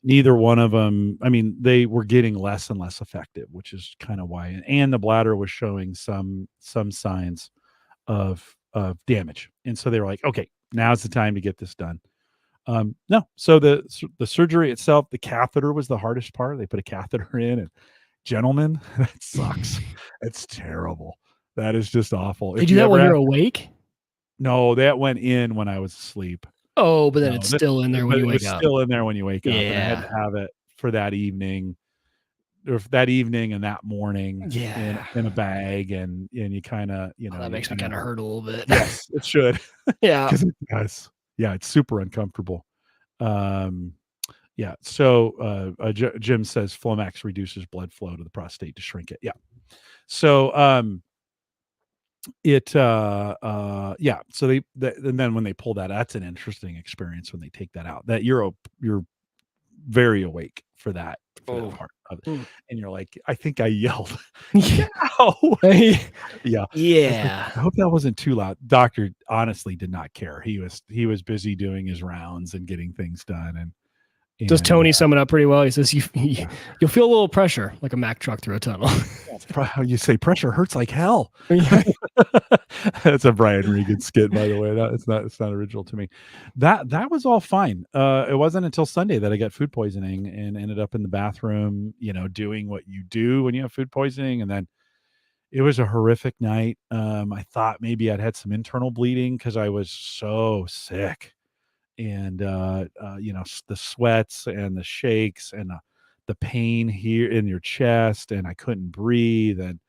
Neither one of them, I mean, they were getting less and less effective, which is kind of why. And the bladder was showing some signs of damage. And so they were like, okay, now's the time to get this done. No. So the surgery itself, the catheter was the hardest part. They put a catheter in, and gentlemen, that sucks. It's terrible. That is just awful. Did you do that when you're awake? No, that went in when I was asleep. Oh, but then it's still in there when you wake up. Still in there when you wake up. Yeah. And I had to have it for that evening, or that evening and that morning. Yeah. In a bag, and you kind of that makes me kind of hurt a little bit. Yes, it should. Yeah. Because it does. Yeah, it's super uncomfortable. Yeah. So Jim says Flomax reduces blood flow to the prostate to shrink it. Yeah. So yeah. So and then when they pull that, that's an interesting experience when they take that out. That you're very awake for that part of it. And you're like, I think I yelled. Yeah. Yeah. I hope that wasn't too loud. Doctor honestly did not care. He was busy doing his rounds and getting things done. And does Tony sum it up pretty well? He says you'll feel a little pressure, like a Mack truck through a tunnel. You say pressure hurts like hell. That's a Brian Regan skit, by the way. It's not original to me. That was all fine. It wasn't until Sunday that I got food poisoning and ended up in the bathroom, doing what you do when you have food poisoning. And then it was a horrific night. I thought maybe I'd had some internal bleeding because I was so sick. And the sweats and the shakes and the pain here in your chest, and I couldn't breathe. And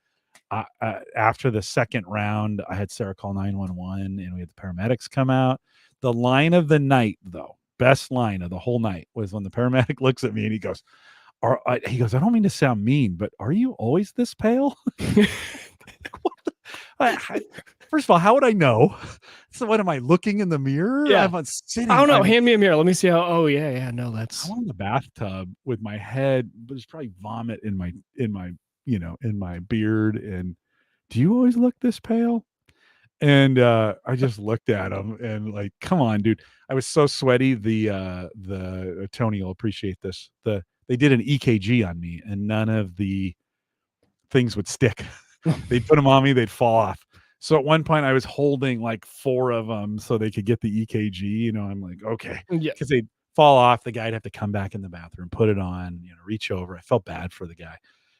after the second round, I had Sarah call 911, and we had the paramedics come out. The line of the night, though, best line of the whole night, was when the paramedic looks at me and he goes, I don't mean to sound mean, but are you always this pale? What the, first of all, how would I know? So what am I looking in the mirror? Yeah. I'm sitting. I don't know. Hand me a mirror. Let me see how. Oh yeah. No, that's. I'm in the bathtub with my head. There's probably vomit in my beard. And do you always look this pale? And I just looked at him and like, come on, dude. I was so sweaty. The Tony will appreciate this. They did an EKG on me, and none of the things would stick. They'd put them on me, they'd fall off. So at one point I was holding like 4 of them so they could get the EKG. I'm like, okay. Yeah. Because they'd fall off. The guy'd have to come back in the bathroom, put it on, reach over. I felt bad for the guy.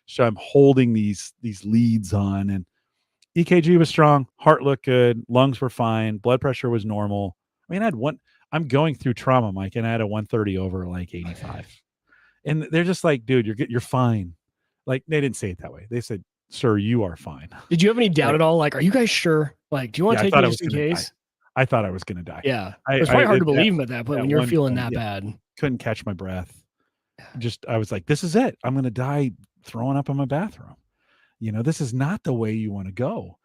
So I'm holding these leads on, and EKG was strong. Heart looked good. Lungs were fine. Blood pressure was normal. I mean, I'm going through trauma, Mike, and I had a 130 over like 85. And they're just like, dude, you're fine. Like, they didn't say it that way. They said, sir, you are fine. Did you have any doubt at all? Like, are you guys sure? Like, do you want to take me just in case? I thought I was going to die. Yeah. It's probably hard to believe him at that point when you're feeling that bad. Couldn't catch my breath. I was like, this is it. I'm going to die throwing up in my bathroom. This is not the way you want to go.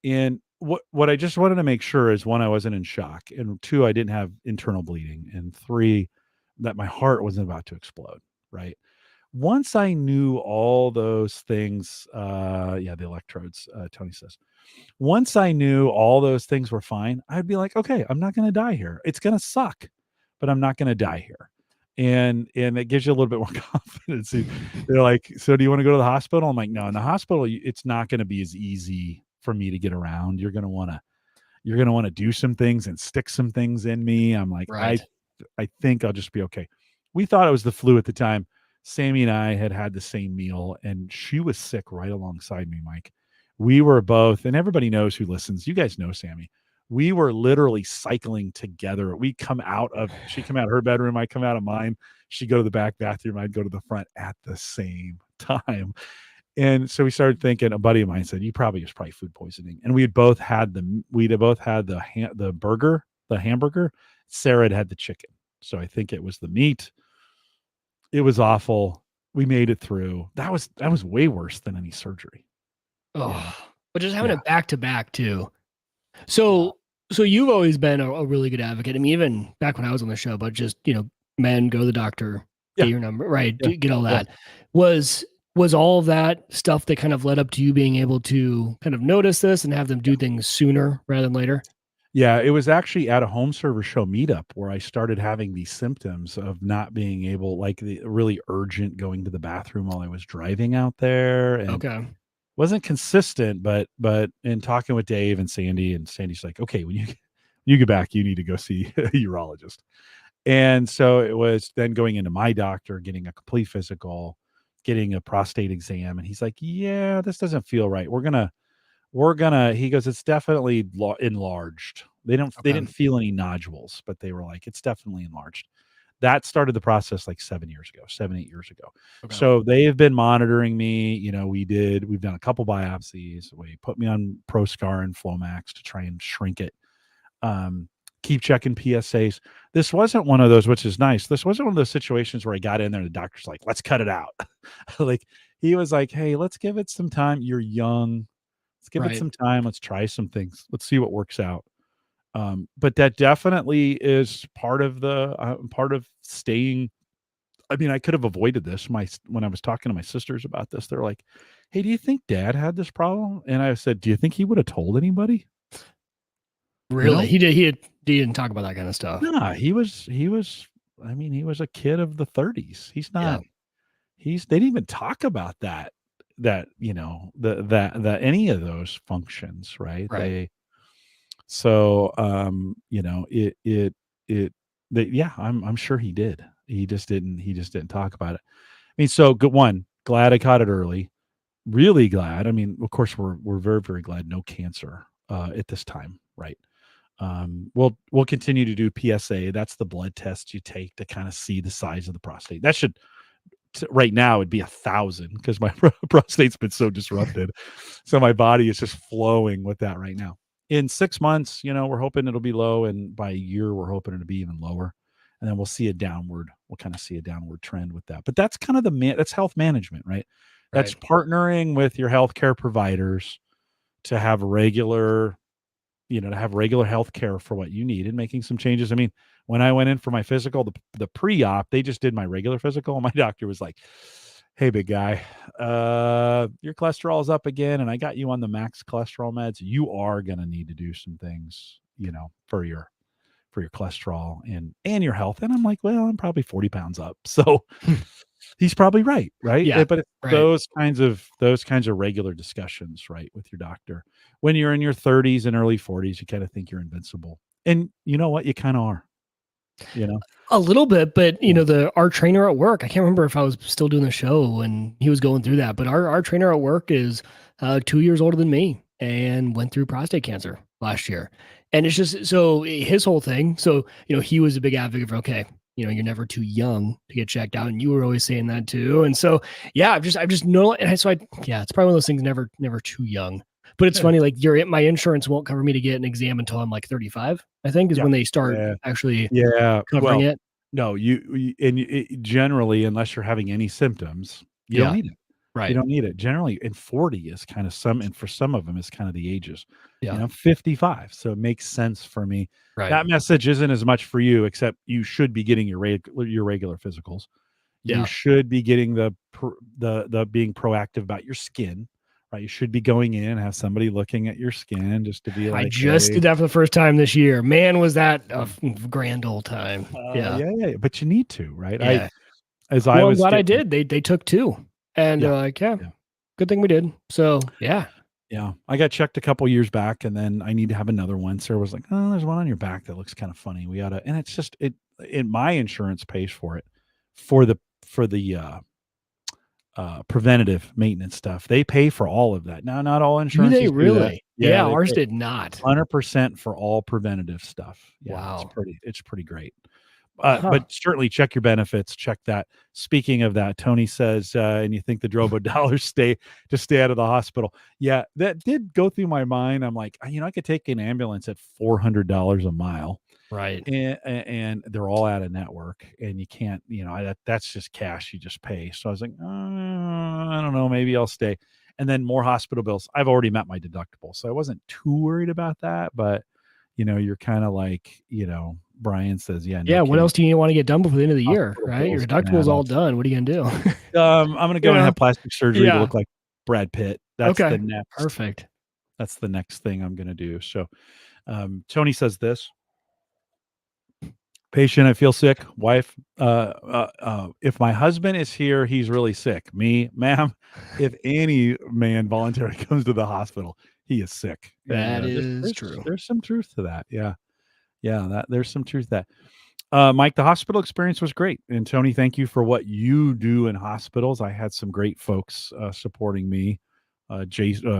And what I just wanted to make sure is, 1, I wasn't in shock, and 2, I didn't have internal bleeding, and 3, that my heart wasn't about to explode. Right. Once I knew all those things, the electrodes, Tony says, once I knew all those things were fine, I'd be like, okay, I'm not going to die here. It's going to suck, but I'm not going to die here. And it gives you a little bit more confidence. They're like, so do you want to go to the hospital? I'm like, no, in the hospital, it's not going to be as easy for me to get around. You're going to want to do some things and stick some things in me. I'm like, right. I think I'll just be okay. We thought it was the flu at the time. Sammy and I had the same meal, and she was sick right alongside me, Mike. We were both, and everybody knows who listens. You guys know Sammy. We were literally cycling together. She come out of her bedroom. I come out of mine. She'd go to the back bathroom. I'd go to the front at the same time. And so we started thinking, a buddy of mine said, it was probably food poisoning. And we'd both had the burger, the hamburger. Sarah had the chicken. So I think it was the meat. It was awful. We made it through. That was way worse than any surgery. Oh, but just having it back to back too. So you've always been a really good advocate. I mean, even back when I was on the show, but just, men, go to the doctor, get your number, right? Get all that. Was all of that stuff that kind of led up to you being able to kind of notice this and have them do things sooner rather than later? Yeah, it was actually at a home server show meetup where I started having these symptoms of not being able, like the really urgent going to the bathroom while I was driving out there. And wasn't consistent, but in talking with Dave and Sandy's like, okay, when you get back, you need to go see a urologist. And so it was then going into my doctor, getting a complete physical, getting a prostate exam. And he's like, yeah, this doesn't feel right. He goes, it's definitely enlarged. They didn't feel any nodules, but they were like, it's definitely enlarged. That started the process like 7, 8 years ago. Okay. So they have been monitoring me. We've done a couple biopsies. We put me on ProScar and Flomax to try and shrink it. Keep checking PSAs. This wasn't one of those, which is nice. This wasn't one of those situations where I got in there and the doctor's like, let's cut it out. Like, he was like, hey, let's give it some time. You're young. Let's give it some time. Let's try some things. Let's see what works out. But that definitely is part of staying. I mean, I could have avoided this. When I was talking to my sisters about this, they're like, hey, do you think Dad had this problem? And I said, do you think he would have told anybody? Really? He didn't talk about that kind of stuff. Nah, he was a kid of the 30s. He's not, they didn't even talk about that. that, that any of those functions, right? Right. I'm sure he did. He just didn't talk about it. I mean, so good one. Glad I caught it early. Really glad. I mean, of course, we're very, very glad no cancer at this time, right? We'll continue to do PSA. That's the blood test you take to kind of see the size of the prostate. That should right now it'd be 1,000 because my prostate's been so disrupted. So my body is just flowing with that right now. In 6 months, we're hoping it'll be low, and by a year, we're hoping it'll be even lower. And then we'll see a downward. We'll kind of see a downward trend with that. But that's kind of that's health management, right? That's partnering with your healthcare providers to have regular health care for what you need and making some changes. I mean, when I went in for my physical, the pre-op, they just did my regular physical. And my doctor was like, hey, big guy, your cholesterol is up again. And I got you on the max cholesterol meds. You are going to need to do some things, for your cholesterol and your health. And I'm like, well, I'm probably 40 pounds up. So he's probably right. Yeah, But it's those kinds of regular discussions, right, with your doctor. When you're in your 30s and early 40s, you kind of think you're invincible. And you know what? You kind of are, A little bit, but our trainer at work, I can't remember if I was still doing the show when he was going through that, but our trainer at work is 2 years older than me and went through prostate cancer last year. And it's just, so his whole thing. So, he was a big advocate for, okay, you're never too young to get checked out. And you were always saying that too. And so, yeah, I've just know. And so it's probably one of those things, never too young. But it's funny, like my insurance won't cover me to get an exam until I'm like 35, I think is when they start actually covering it. No, generally, unless you're having any symptoms, you don't need it. Right. You don't need it. Generally, in 40 is kind of and for some of them is kind of the ages. Yeah. 55. So it makes sense for me. Right. That message isn't as much for you, except you should be getting your regular physicals. Yeah. You should be getting the being proactive about your skin. Right, you should be going in and have somebody looking at your skin just to be like. I just did that for the first time this year. Man, was that a grand old time. Yeah. But you need to, right? Yeah. I'm glad I did. They took 2, and they're like, good thing we did. So yeah. I got checked a couple years back, and then I need to have another one. Sarah was like, "Oh, there's one on your back that looks kind of funny. We oughta," and it's just my insurance pays for it, for the preventative maintenance stuff. They pay for all of that. Now, not all insurances do they really? Do that. Yeah, ours did not. 100% for all preventative stuff. Yeah, wow, it's pretty great. But certainly check your benefits. Check that. Speaking of that, Tony says, and you think the Drobo dollars stay out of the hospital. Yeah, that did go through my mind. I'm like, I could take an ambulance at $400 a mile. Right. And they're all out of network, and you can't, that's just cash you just pay. So I was like, I don't know, maybe I'll stay. And then more hospital bills. I've already met my deductible, so I wasn't too worried about that. But, you're kind of like, Brian says, what else do you want to get done before the end of the year, right? Your deductible's all done. What are you going to do? I'm going to go and have plastic surgery to look like Brad Pitt. That's the next. Perfect. That's the next thing I'm going to do. So Tony says this. Patient, I feel sick. Wife, if my husband is here, he's really sick. Me, ma'am, if any man voluntarily comes to the hospital, he is sick. That is true. There's some truth to that. Yeah. There's some truth to that. Mike, the hospital experience was great. And Tony, thank you for what you do in hospitals. I had some great folks supporting me.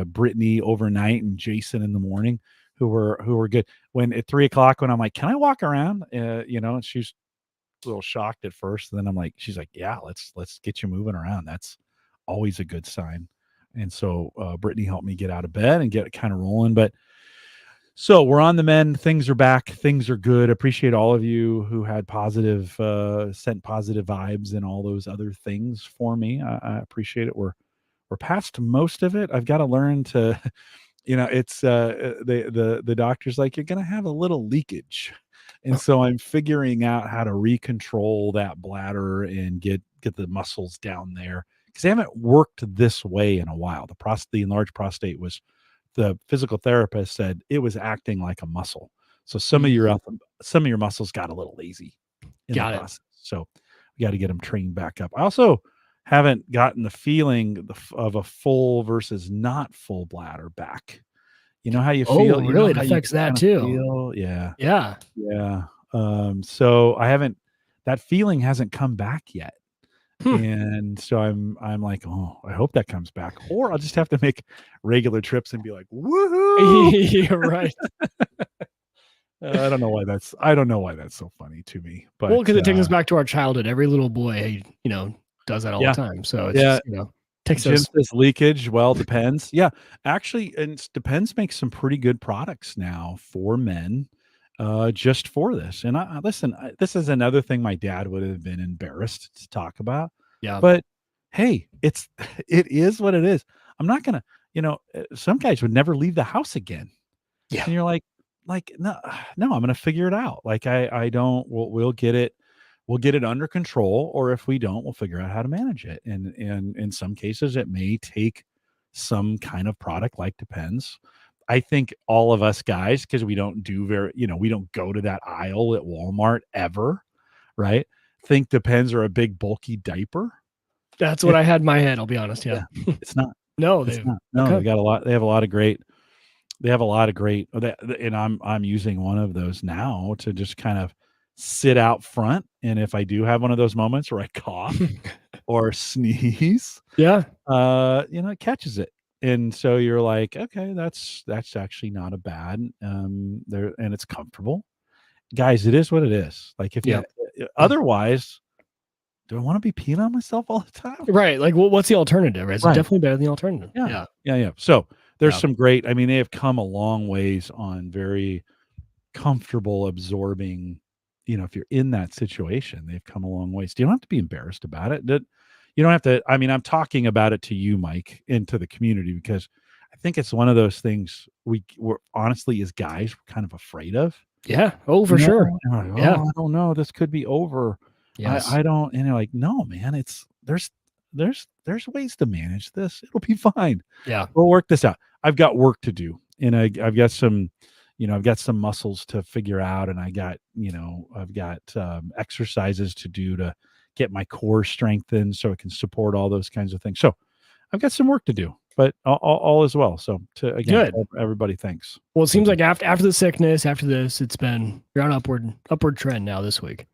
Brittany overnight and Jason in the morning, who were good. When at 3:00, when I'm like, can I walk around? And she's a little shocked at first. And then I'm like, she's like, yeah, let's get you moving around. That's always a good sign. And so Brittany helped me get out of bed and get it kind of rolling. But so we're on the mend. Things are back. Things are good. Appreciate all of you who had sent positive vibes and all those other things for me. I appreciate it. We're past most of it. I've got to learn to, it's the doctor's like, you're going to have a little leakage. And so I'm figuring out how to recontrol that bladder and get the muscles down there, because I haven't worked this way in a while. The enlarged prostate was, the physical therapist said it was acting like a muscle. So some of your muscles got a little lazy in the process. So we got to get them trained back up. I also haven't gotten the feeling of a full versus not full bladder back. You know how you feel? Oh, You really? know It how you affects that kind of too. feel? Yeah. Yeah. Yeah. So I haven't, that feeling hasn't come back yet. And so I'm like, oh, I hope that comes back, or I'll just have to make regular trips and be like, woohoo! Yeah, right. I don't know why that's so funny to me, but Well, because it takes us back to our childhood. Every little boy, does that all yeah, the time. So it's yeah. just, takes Jim us. says leakage. Well, depends. Yeah, actually, and Depends makes some pretty good products now for men, just for this. And listen, this is another thing my dad would have been embarrassed to talk about. Yeah. But hey, it is what it is. I'm not gonna, some guys would never leave the house again. Yeah. And you're like, no, no, I'm gonna figure it out. Like I don't. We'll get it. We'll get it under control, or if we don't, we'll figure out how to manage it. And in some cases, it may take some kind of product. Like depends. I think all of us guys, because we don't do we don't go to that aisle at Walmart ever, right? Think Depends are a big bulky diaper. That's what I had in my head. I'll be honest. Yeah. It's not. No, It's they've not. No, okay. they got a lot. They have a lot of great. They have a lot of great. And I'm using one of those now to just kind of sit out front. And if I do have one of those moments where I cough or sneeze, Yeah. it catches it. And so you're like, okay, that's actually not a bad there, and it's comfortable. Guys, it is what it is. Like if you otherwise, do I want to be peeing on myself all the time? Right. Like, what's the alternative? It's Right. definitely better than the alternative. Yeah. Yeah. So there's some great, I mean, they have come a long ways on very comfortable absorbing, if you're in that situation, they've come a long ways. You don't have to be embarrassed about it. You don't have to, I mean, I'm talking about it to you, Mike, and to the community, because I think it's one of those things we're honestly, as guys, we're kind of afraid of. Yeah. Oh, for sure. Like, oh, yeah. I don't know. This could be over. Yes. I don't, and you're like, no, man, there's ways to manage this. It'll be fine. Yeah. We'll work this out. I've got work to do, and I've got some, I've got some muscles to figure out, and I've got exercises to do to get my core strengthened so it can support all those kinds of things. So I've got some work to do, but all is well. So again, everybody, thanks. Well, it seems like after the sickness, after this, you're on upward trend now this week.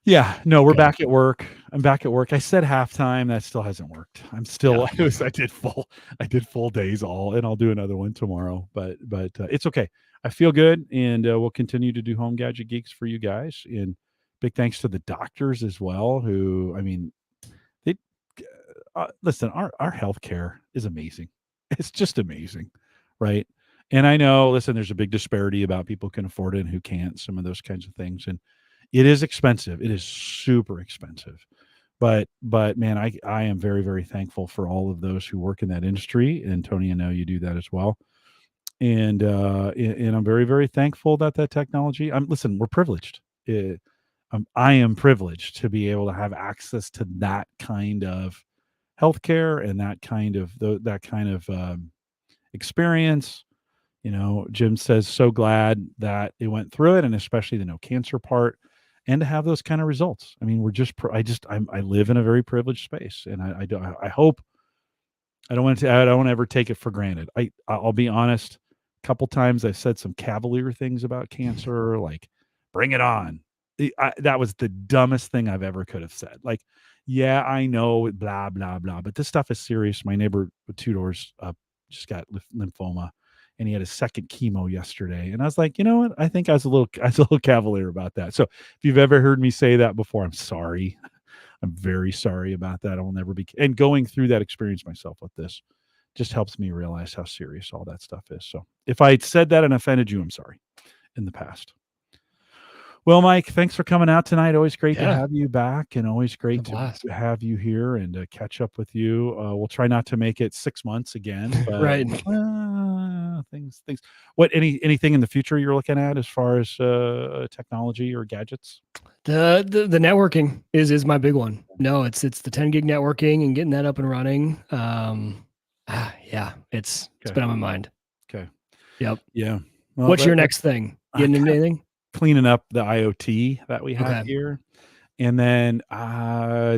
Yeah, no, we're back at work. I'm back at work. I said halftime. That still hasn't worked. I'm still, I did full days and I'll do another one tomorrow, but it's okay. I feel good, and we'll continue to do Home Gadget Geeks for you guys. And big thanks to the doctors as well, who, I mean, they listen, our healthcare is amazing. It's just amazing. Right. And I know, listen, there's a big disparity about people who can afford it and who can't, some of those kinds of things. And it is expensive. It is super expensive. But man, I am very, very thankful for all of those who work in that industry. And Tony, I know you do that as well. And I'm very, very thankful that technology. Listen, we're privileged. I am privileged to be able to have access to that kind of healthcare and that kind of experience. Jim says, so glad that it went through it, and especially the no cancer part, and to have those kind of results. I mean, I live in a very privileged space, and I hope I don't want to ever take it for granted. I'll be honest. A couple times I've said some cavalier things about cancer, like bring it on. That was the dumbest thing I've ever could have said. Like, yeah, I know, blah, blah, blah, but this stuff is serious. My neighbor 2 doors up just got lymphoma, and he had his second chemo yesterday. And I was like, you know what? I think I was a little cavalier about that. So if you've ever heard me say that before, I'm sorry. I'm very sorry about that. I will never be. And going through that experience myself with this just helps me realize how serious all that stuff is. So if I said that and offended you, I'm sorry in the past. Well, Mike, thanks for coming out tonight. Always great to have you back, and always great to have you here and catch up with you. We'll try not to make it 6 months again, but right. Things. What, anything in the future you're looking at as far as technology or gadgets? The networking is my big one. No, it's the 10 gig networking and getting that up and running. Yeah, it's been on my mind. Okay. Yep. Yeah. Well, what's your next thing? Getting into anything? Cleaning up the IoT that we have here, and then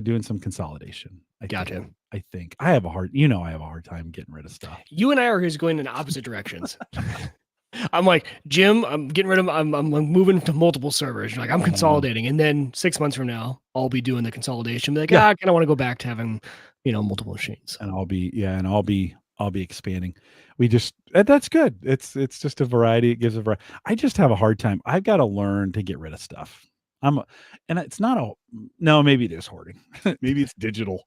doing some consolidation. Gotcha. I think I have a hard, I have a hard time getting rid of stuff. You and I are just going in opposite directions. I'm like, Jim, I'm getting rid of, I'm moving to multiple servers. You're like, I'm consolidating. And then 6 months from now, I'll be doing the consolidation. Be like, I kind of want to go back to having, multiple machines. And I'll be expanding. That's good. It's just a variety. It gives a variety. I just have a hard time. I've got to learn to get rid of stuff. And it's not no, maybe it is hoarding. Maybe it's digital.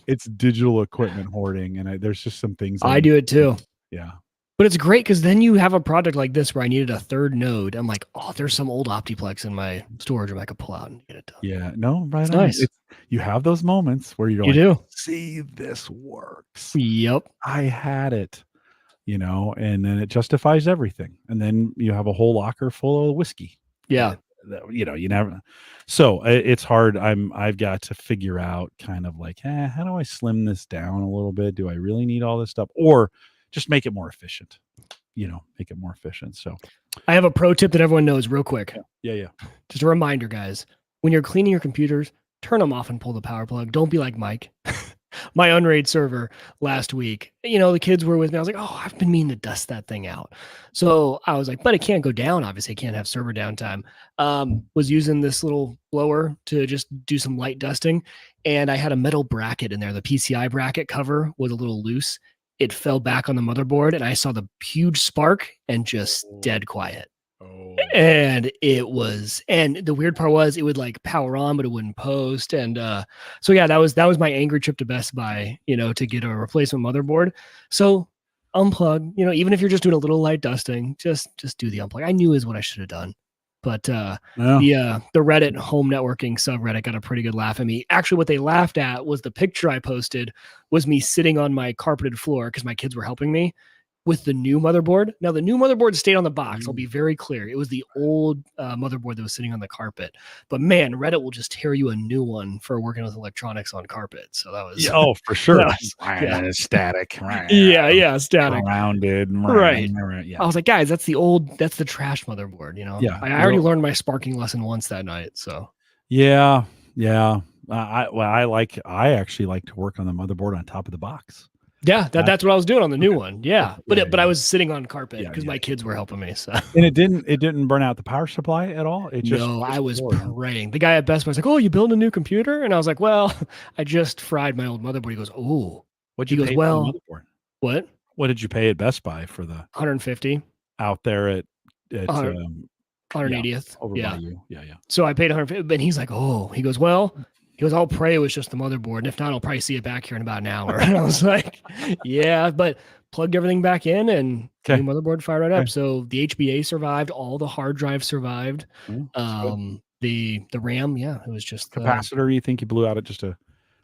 It's digital equipment hoarding. And there's just some things. I do it too. Yeah. But it's great because then you have a project like this where I needed a third node. I'm like, oh, there's some old Optiplex in my storage room I could pull out and get it done. Yeah, no, right. It's nice. You have those moments where you're see, this works. Yep. I had it, and then it justifies everything. And then you have a whole locker full of whiskey. Yeah. You never. So it's hard. I've got to figure out kind of like, how do I slim this down a little bit? Do I really need all this stuff? Or just make it more efficient, make it more efficient. So I have a pro tip that everyone knows real quick. Yeah. Just a reminder, guys, when you're cleaning your computers, turn them off and pull the power plug. Don't be like Mike. My Unraid server last week, the kids were with me. I was like, oh, I've been meaning to dust that thing out. So I was like, but it can't go down. Obviously, I can't have server downtime. Was using this little blower to just do some light dusting. And I had a metal bracket in there. The PCI bracket cover was a little loose. It fell back on the motherboard and I saw the huge spark and just dead quiet. And the weird part was it would like power on, but it wouldn't post. And so yeah, that was my angry trip to Best Buy, to get a replacement motherboard. So unplug, even if you're just doing a little light dusting, just do the unplug. I knew is what I should have done. But the Reddit home networking subreddit got a pretty good laugh at me. Actually, what they laughed at was the picture I posted was me sitting on my carpeted floor because my kids were helping me with the new motherboard. Now, the new motherboard stayed on the box. I'll be very clear. It was the old motherboard that was sitting on the carpet. But man, Reddit will just tear you a new one for working with electronics on carpet. So that was... Oh, for sure. It's static. Yeah, static. Rounded. Right. Yeah. I was like, guys, that's the trash motherboard, Yeah. I already learned my sparking lesson once that night, so. Yeah. I actually like to work on the motherboard on top of the box. Yeah, that's what I was doing on the new one. Yeah, but I was sitting on carpet because my kids were helping me. So and it didn't burn out the power supply at all. I was praying. The guy at Best Buy was like, "Oh, you building a new computer?" And I was like, "Well, I just fried my old motherboard." He goes, "Oh, what did you pay for the motherboard? What did you pay at Best Buy for the 150 out there at 180th? Over by you. Yeah. So I paid 150, but he's like, "Oh," he goes, "Well." He goes, I'll pray it was just the motherboard. And if not, I'll probably see it back here in about an hour. And I was like, yeah, but plugged everything back in and the motherboard fired right up. So the HBA survived. All the hard drives survived. The RAM, it was just capacitor. You think you blew out just a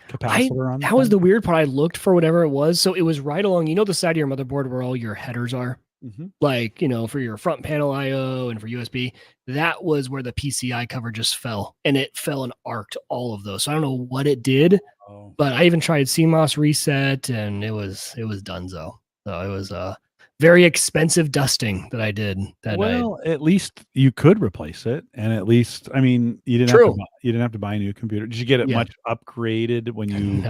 capacitor on that was the weird part. I looked for whatever it was. So it was right along, the side of your motherboard where all your headers are. Mm-hmm. Like, for your front panel IO and for USB, that was where the PCI cover just fell, and it fell and arced all of those. So I don't know what it did, but I even tried CMOS reset and it was donezo. So it was a very expensive dusting that I did that night. Well, at least you could replace it. And at least, you didn't have to buy a new computer. Did you get it much upgraded when you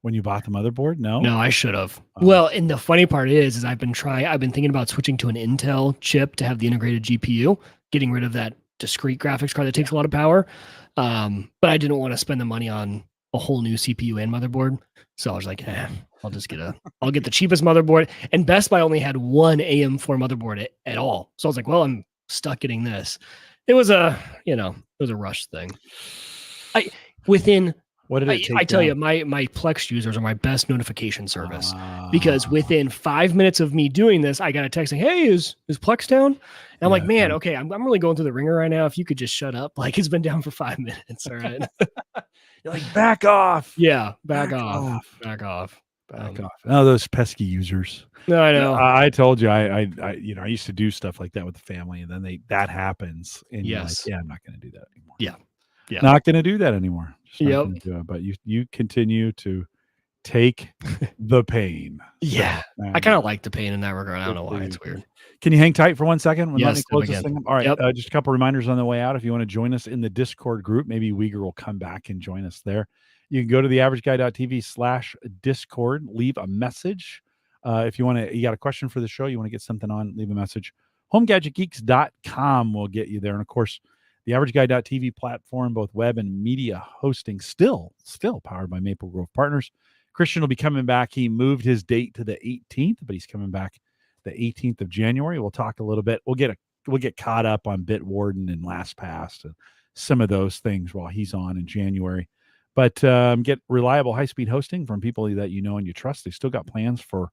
when you bought the motherboard? No, I should have. Well, and the funny part is I've been thinking about switching to an Intel chip to have the integrated GPU, getting rid of that discrete graphics card that takes a lot of power. But I didn't want to spend the money on a whole new CPU and motherboard. So I was like, I'll get the cheapest motherboard. And Best Buy only had one AM4 motherboard at all. So I was like, well, I'm stuck getting this. It was a rush thing. What did it take? I tell you, my Plex users are my best notification service because within 5 minutes of me doing this, I got a text saying, "Hey, is Plex down?" And I'm like, "Man, okay, I'm really going through the ringer right now. If you could just shut up, like it's been down for 5 minutes, all right." You're like, back off. Yeah, back off. Oh, those pesky users. No, I know. I told you, I used to do stuff like that with the family, and then that happens, and you're like, yeah, I'm not going to do that anymore. Yeah. Not going to do that anymore. Yep. But you continue to take the pain. Yeah. I kind of like the pain in that regard. I don't know why. It's weird. Can you hang tight for 1 second? And let me Yes, close this thing up? All right. Yep. Just a couple reminders on the way out. If you want to join us in the Discord group, maybe Wieger will come back and join us there. You can go to theaverageguy.tv/Discord, leave a message. If you got a question for the show, you want to get something on, leave a message. HomeGadgetGeeks.com will get you there. And of course, the AverageGuy.tv platform, both web and media hosting, still powered by Maple Grove Partners. Christian will be coming back. He moved his date to the 18th, but he's coming back the 18th of January. We'll talk a little bit. We'll get caught up on Bitwarden and LastPass and some of those things while he's on in January. But get reliable high-speed hosting from people that you know and you trust. They still got plans for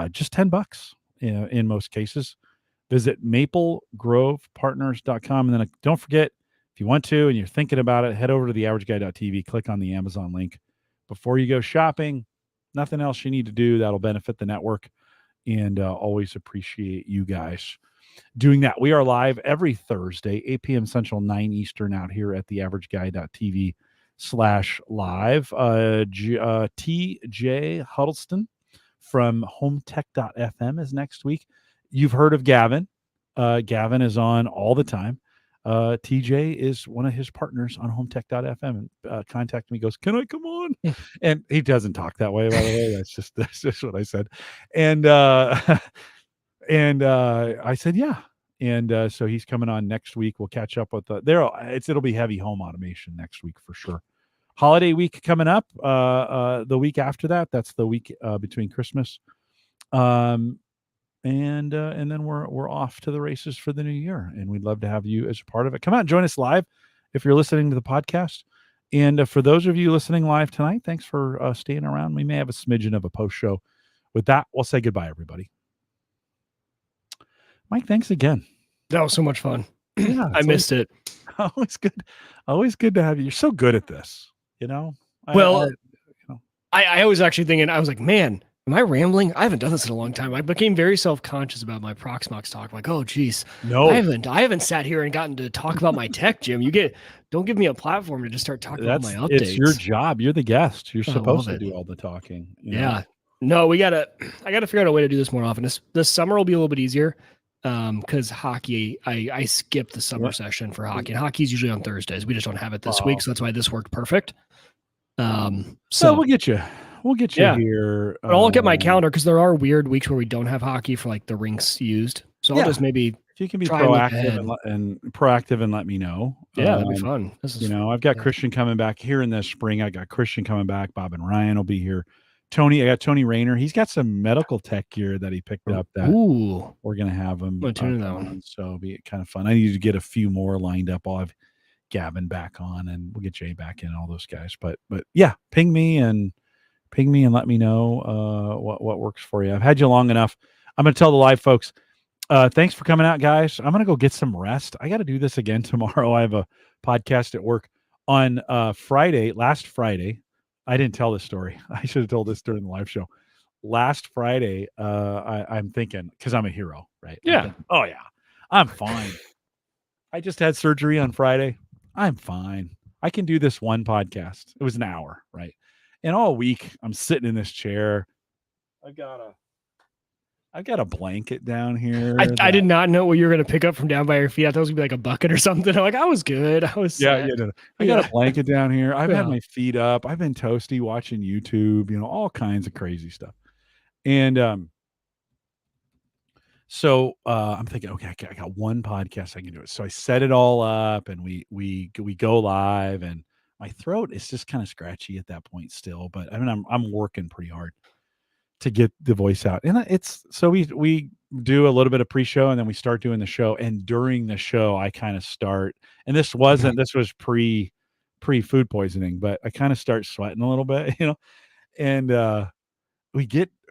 just $10 in most cases. Visit maplegrovepartners.com. And then don't forget, if you want to and you're thinking about it, head over to theaverageguy.tv, click on the Amazon link. Before you go shopping, nothing else you need to do that'll benefit the network. And always appreciate you guys doing that. We are live every Thursday, 8 p.m. Central, 9 Eastern, out here at theaverageguy.tv/live. TJ Huddleston from hometech.fm is next week. You've heard of Gavin. Gavin is on all the time. TJ is one of his partners on hometech.fm and contacted me, goes, can I come on? And he doesn't talk that way, by the way. That's just what I said. And I said, yeah. And so he's coming on next week. We'll catch up with it'll be heavy home automation next week for sure. Holiday week coming up. The week after that, that's the week between Christmas. And then we're off to the races for the new year, and we'd love to have you as a part of it. Come out and join us live if you're listening to the podcast. And for those of you listening live tonight, thanks for staying around. We may have a smidgen of a post show. With that, we'll say goodbye, everybody. Mike, thanks again. That was so much fun. Yeah, I missed it. Always good to have you. You're so good at this, you know. I was actually thinking, I was like, man, am I rambling? I haven't done this in a long time. I became very self-conscious about my Proxmox talk. Like, oh, geez, no, I haven't sat here and gotten to talk about my tech, Jim. Don't give me a platform to just start talking about my updates. It's your job. You're the guest. You're supposed to do all the talking. Yeah. No, I gotta figure out a way to do this more often. This summer will be a little bit easier. Because hockey, I skipped the summer session for hockey, and hockey's usually on Thursdays. We just don't have it this week, so that's why this worked perfect. So we'll get you. We'll get you here. But I'll look at my calendar because there are weird weeks where we don't have hockey for like the rinks used. So I'll just maybe if you can be proactive and let me know. Yeah, that'd be fun. I've got Christian coming back here in the spring. I got Christian coming back. Bob and Ryan will be here. I got Tony Rayner. He's got some medical tech gear that he picked up that we're going to have him. So it'll be kind of fun. I need to get a few more lined up. I'll have Gavin back on, and we'll get Jay back in, all those guys. But yeah, ping me and let me know what works for you. I've had you long enough. I'm going to tell the live folks, thanks for coming out, guys. I'm going to go get some rest. I got to do this again tomorrow. I have a podcast at work on last Friday. I didn't tell this story. I should have told this during the live show. Last Friday, I'm thinking, because I'm a hero, right? Yeah. Thinking, oh, yeah. I'm fine. I just had surgery on Friday. I'm fine. I can do this one podcast. It was an hour, right? And all week, I'm sitting in this chair. I've got a blanket down here. I did not know what you were going to pick up from down by your feet. I thought it was going to be like a bucket or something. I'm like, I was good. I was I got a blanket down here. I've had my feet up. I've been toasty watching YouTube, all kinds of crazy stuff. And so I'm thinking, okay, I got one podcast I can do it. So I set it all up, and we go live, and my throat is just kind of scratchy at that point still. But I mean, I'm working pretty hard to get the voice out. And it's so we do a little bit of pre-show, and then we start doing the show. And during the show, I kind of start, and this was pre food poisoning, but I kind of start sweating a little bit, and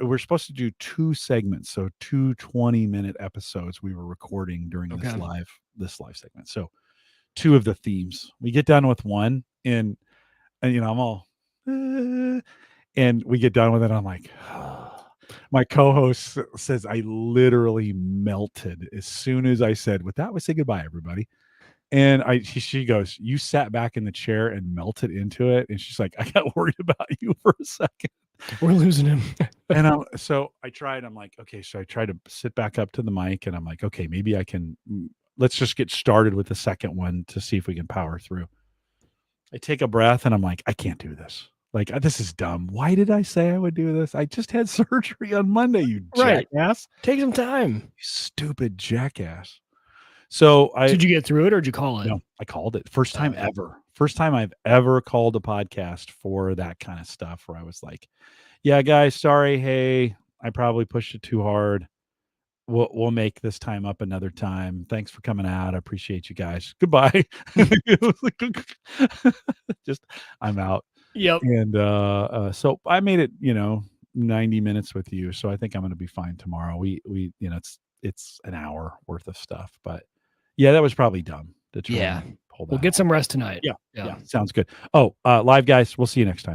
we're supposed to do 2 segments. So 2 20-minute episodes we were recording during this live segment. So 2 of the themes. We get done with one, and I'm all, and we get done with it. I'm like, my co-host says I literally melted as soon as I said, with that, we say goodbye, everybody. And she goes, you sat back in the chair and melted into it. And she's like, I got worried about you for a second. We're losing him. And so I tried. I'm like, okay. So I tried to sit back up to the mic, and I'm like, okay, maybe I can. Let's just get started with the second one to see if we can power through. I take a breath, and I'm like, I can't do this. Like, this is dumb. Why did I say I would do this? I just had surgery on Monday, you jackass. Take some time. You stupid jackass. So did you get through it, or did you call it? No, I called it. First time ever. First time I've ever called a podcast for that kind of stuff, where I was like, yeah, guys, sorry. Hey, I probably pushed it too hard. We'll make this time up another time. Thanks for coming out. I appreciate you guys. Goodbye. Just, I'm out. Yep. And so I made it, 90 minutes with you. So I think I'm going to be fine tomorrow. We it's an hour worth of stuff, but yeah, that was probably dumb. Yeah. We'll get some rest tonight. Yeah. Sounds good. Oh, live guys, we'll see you next time.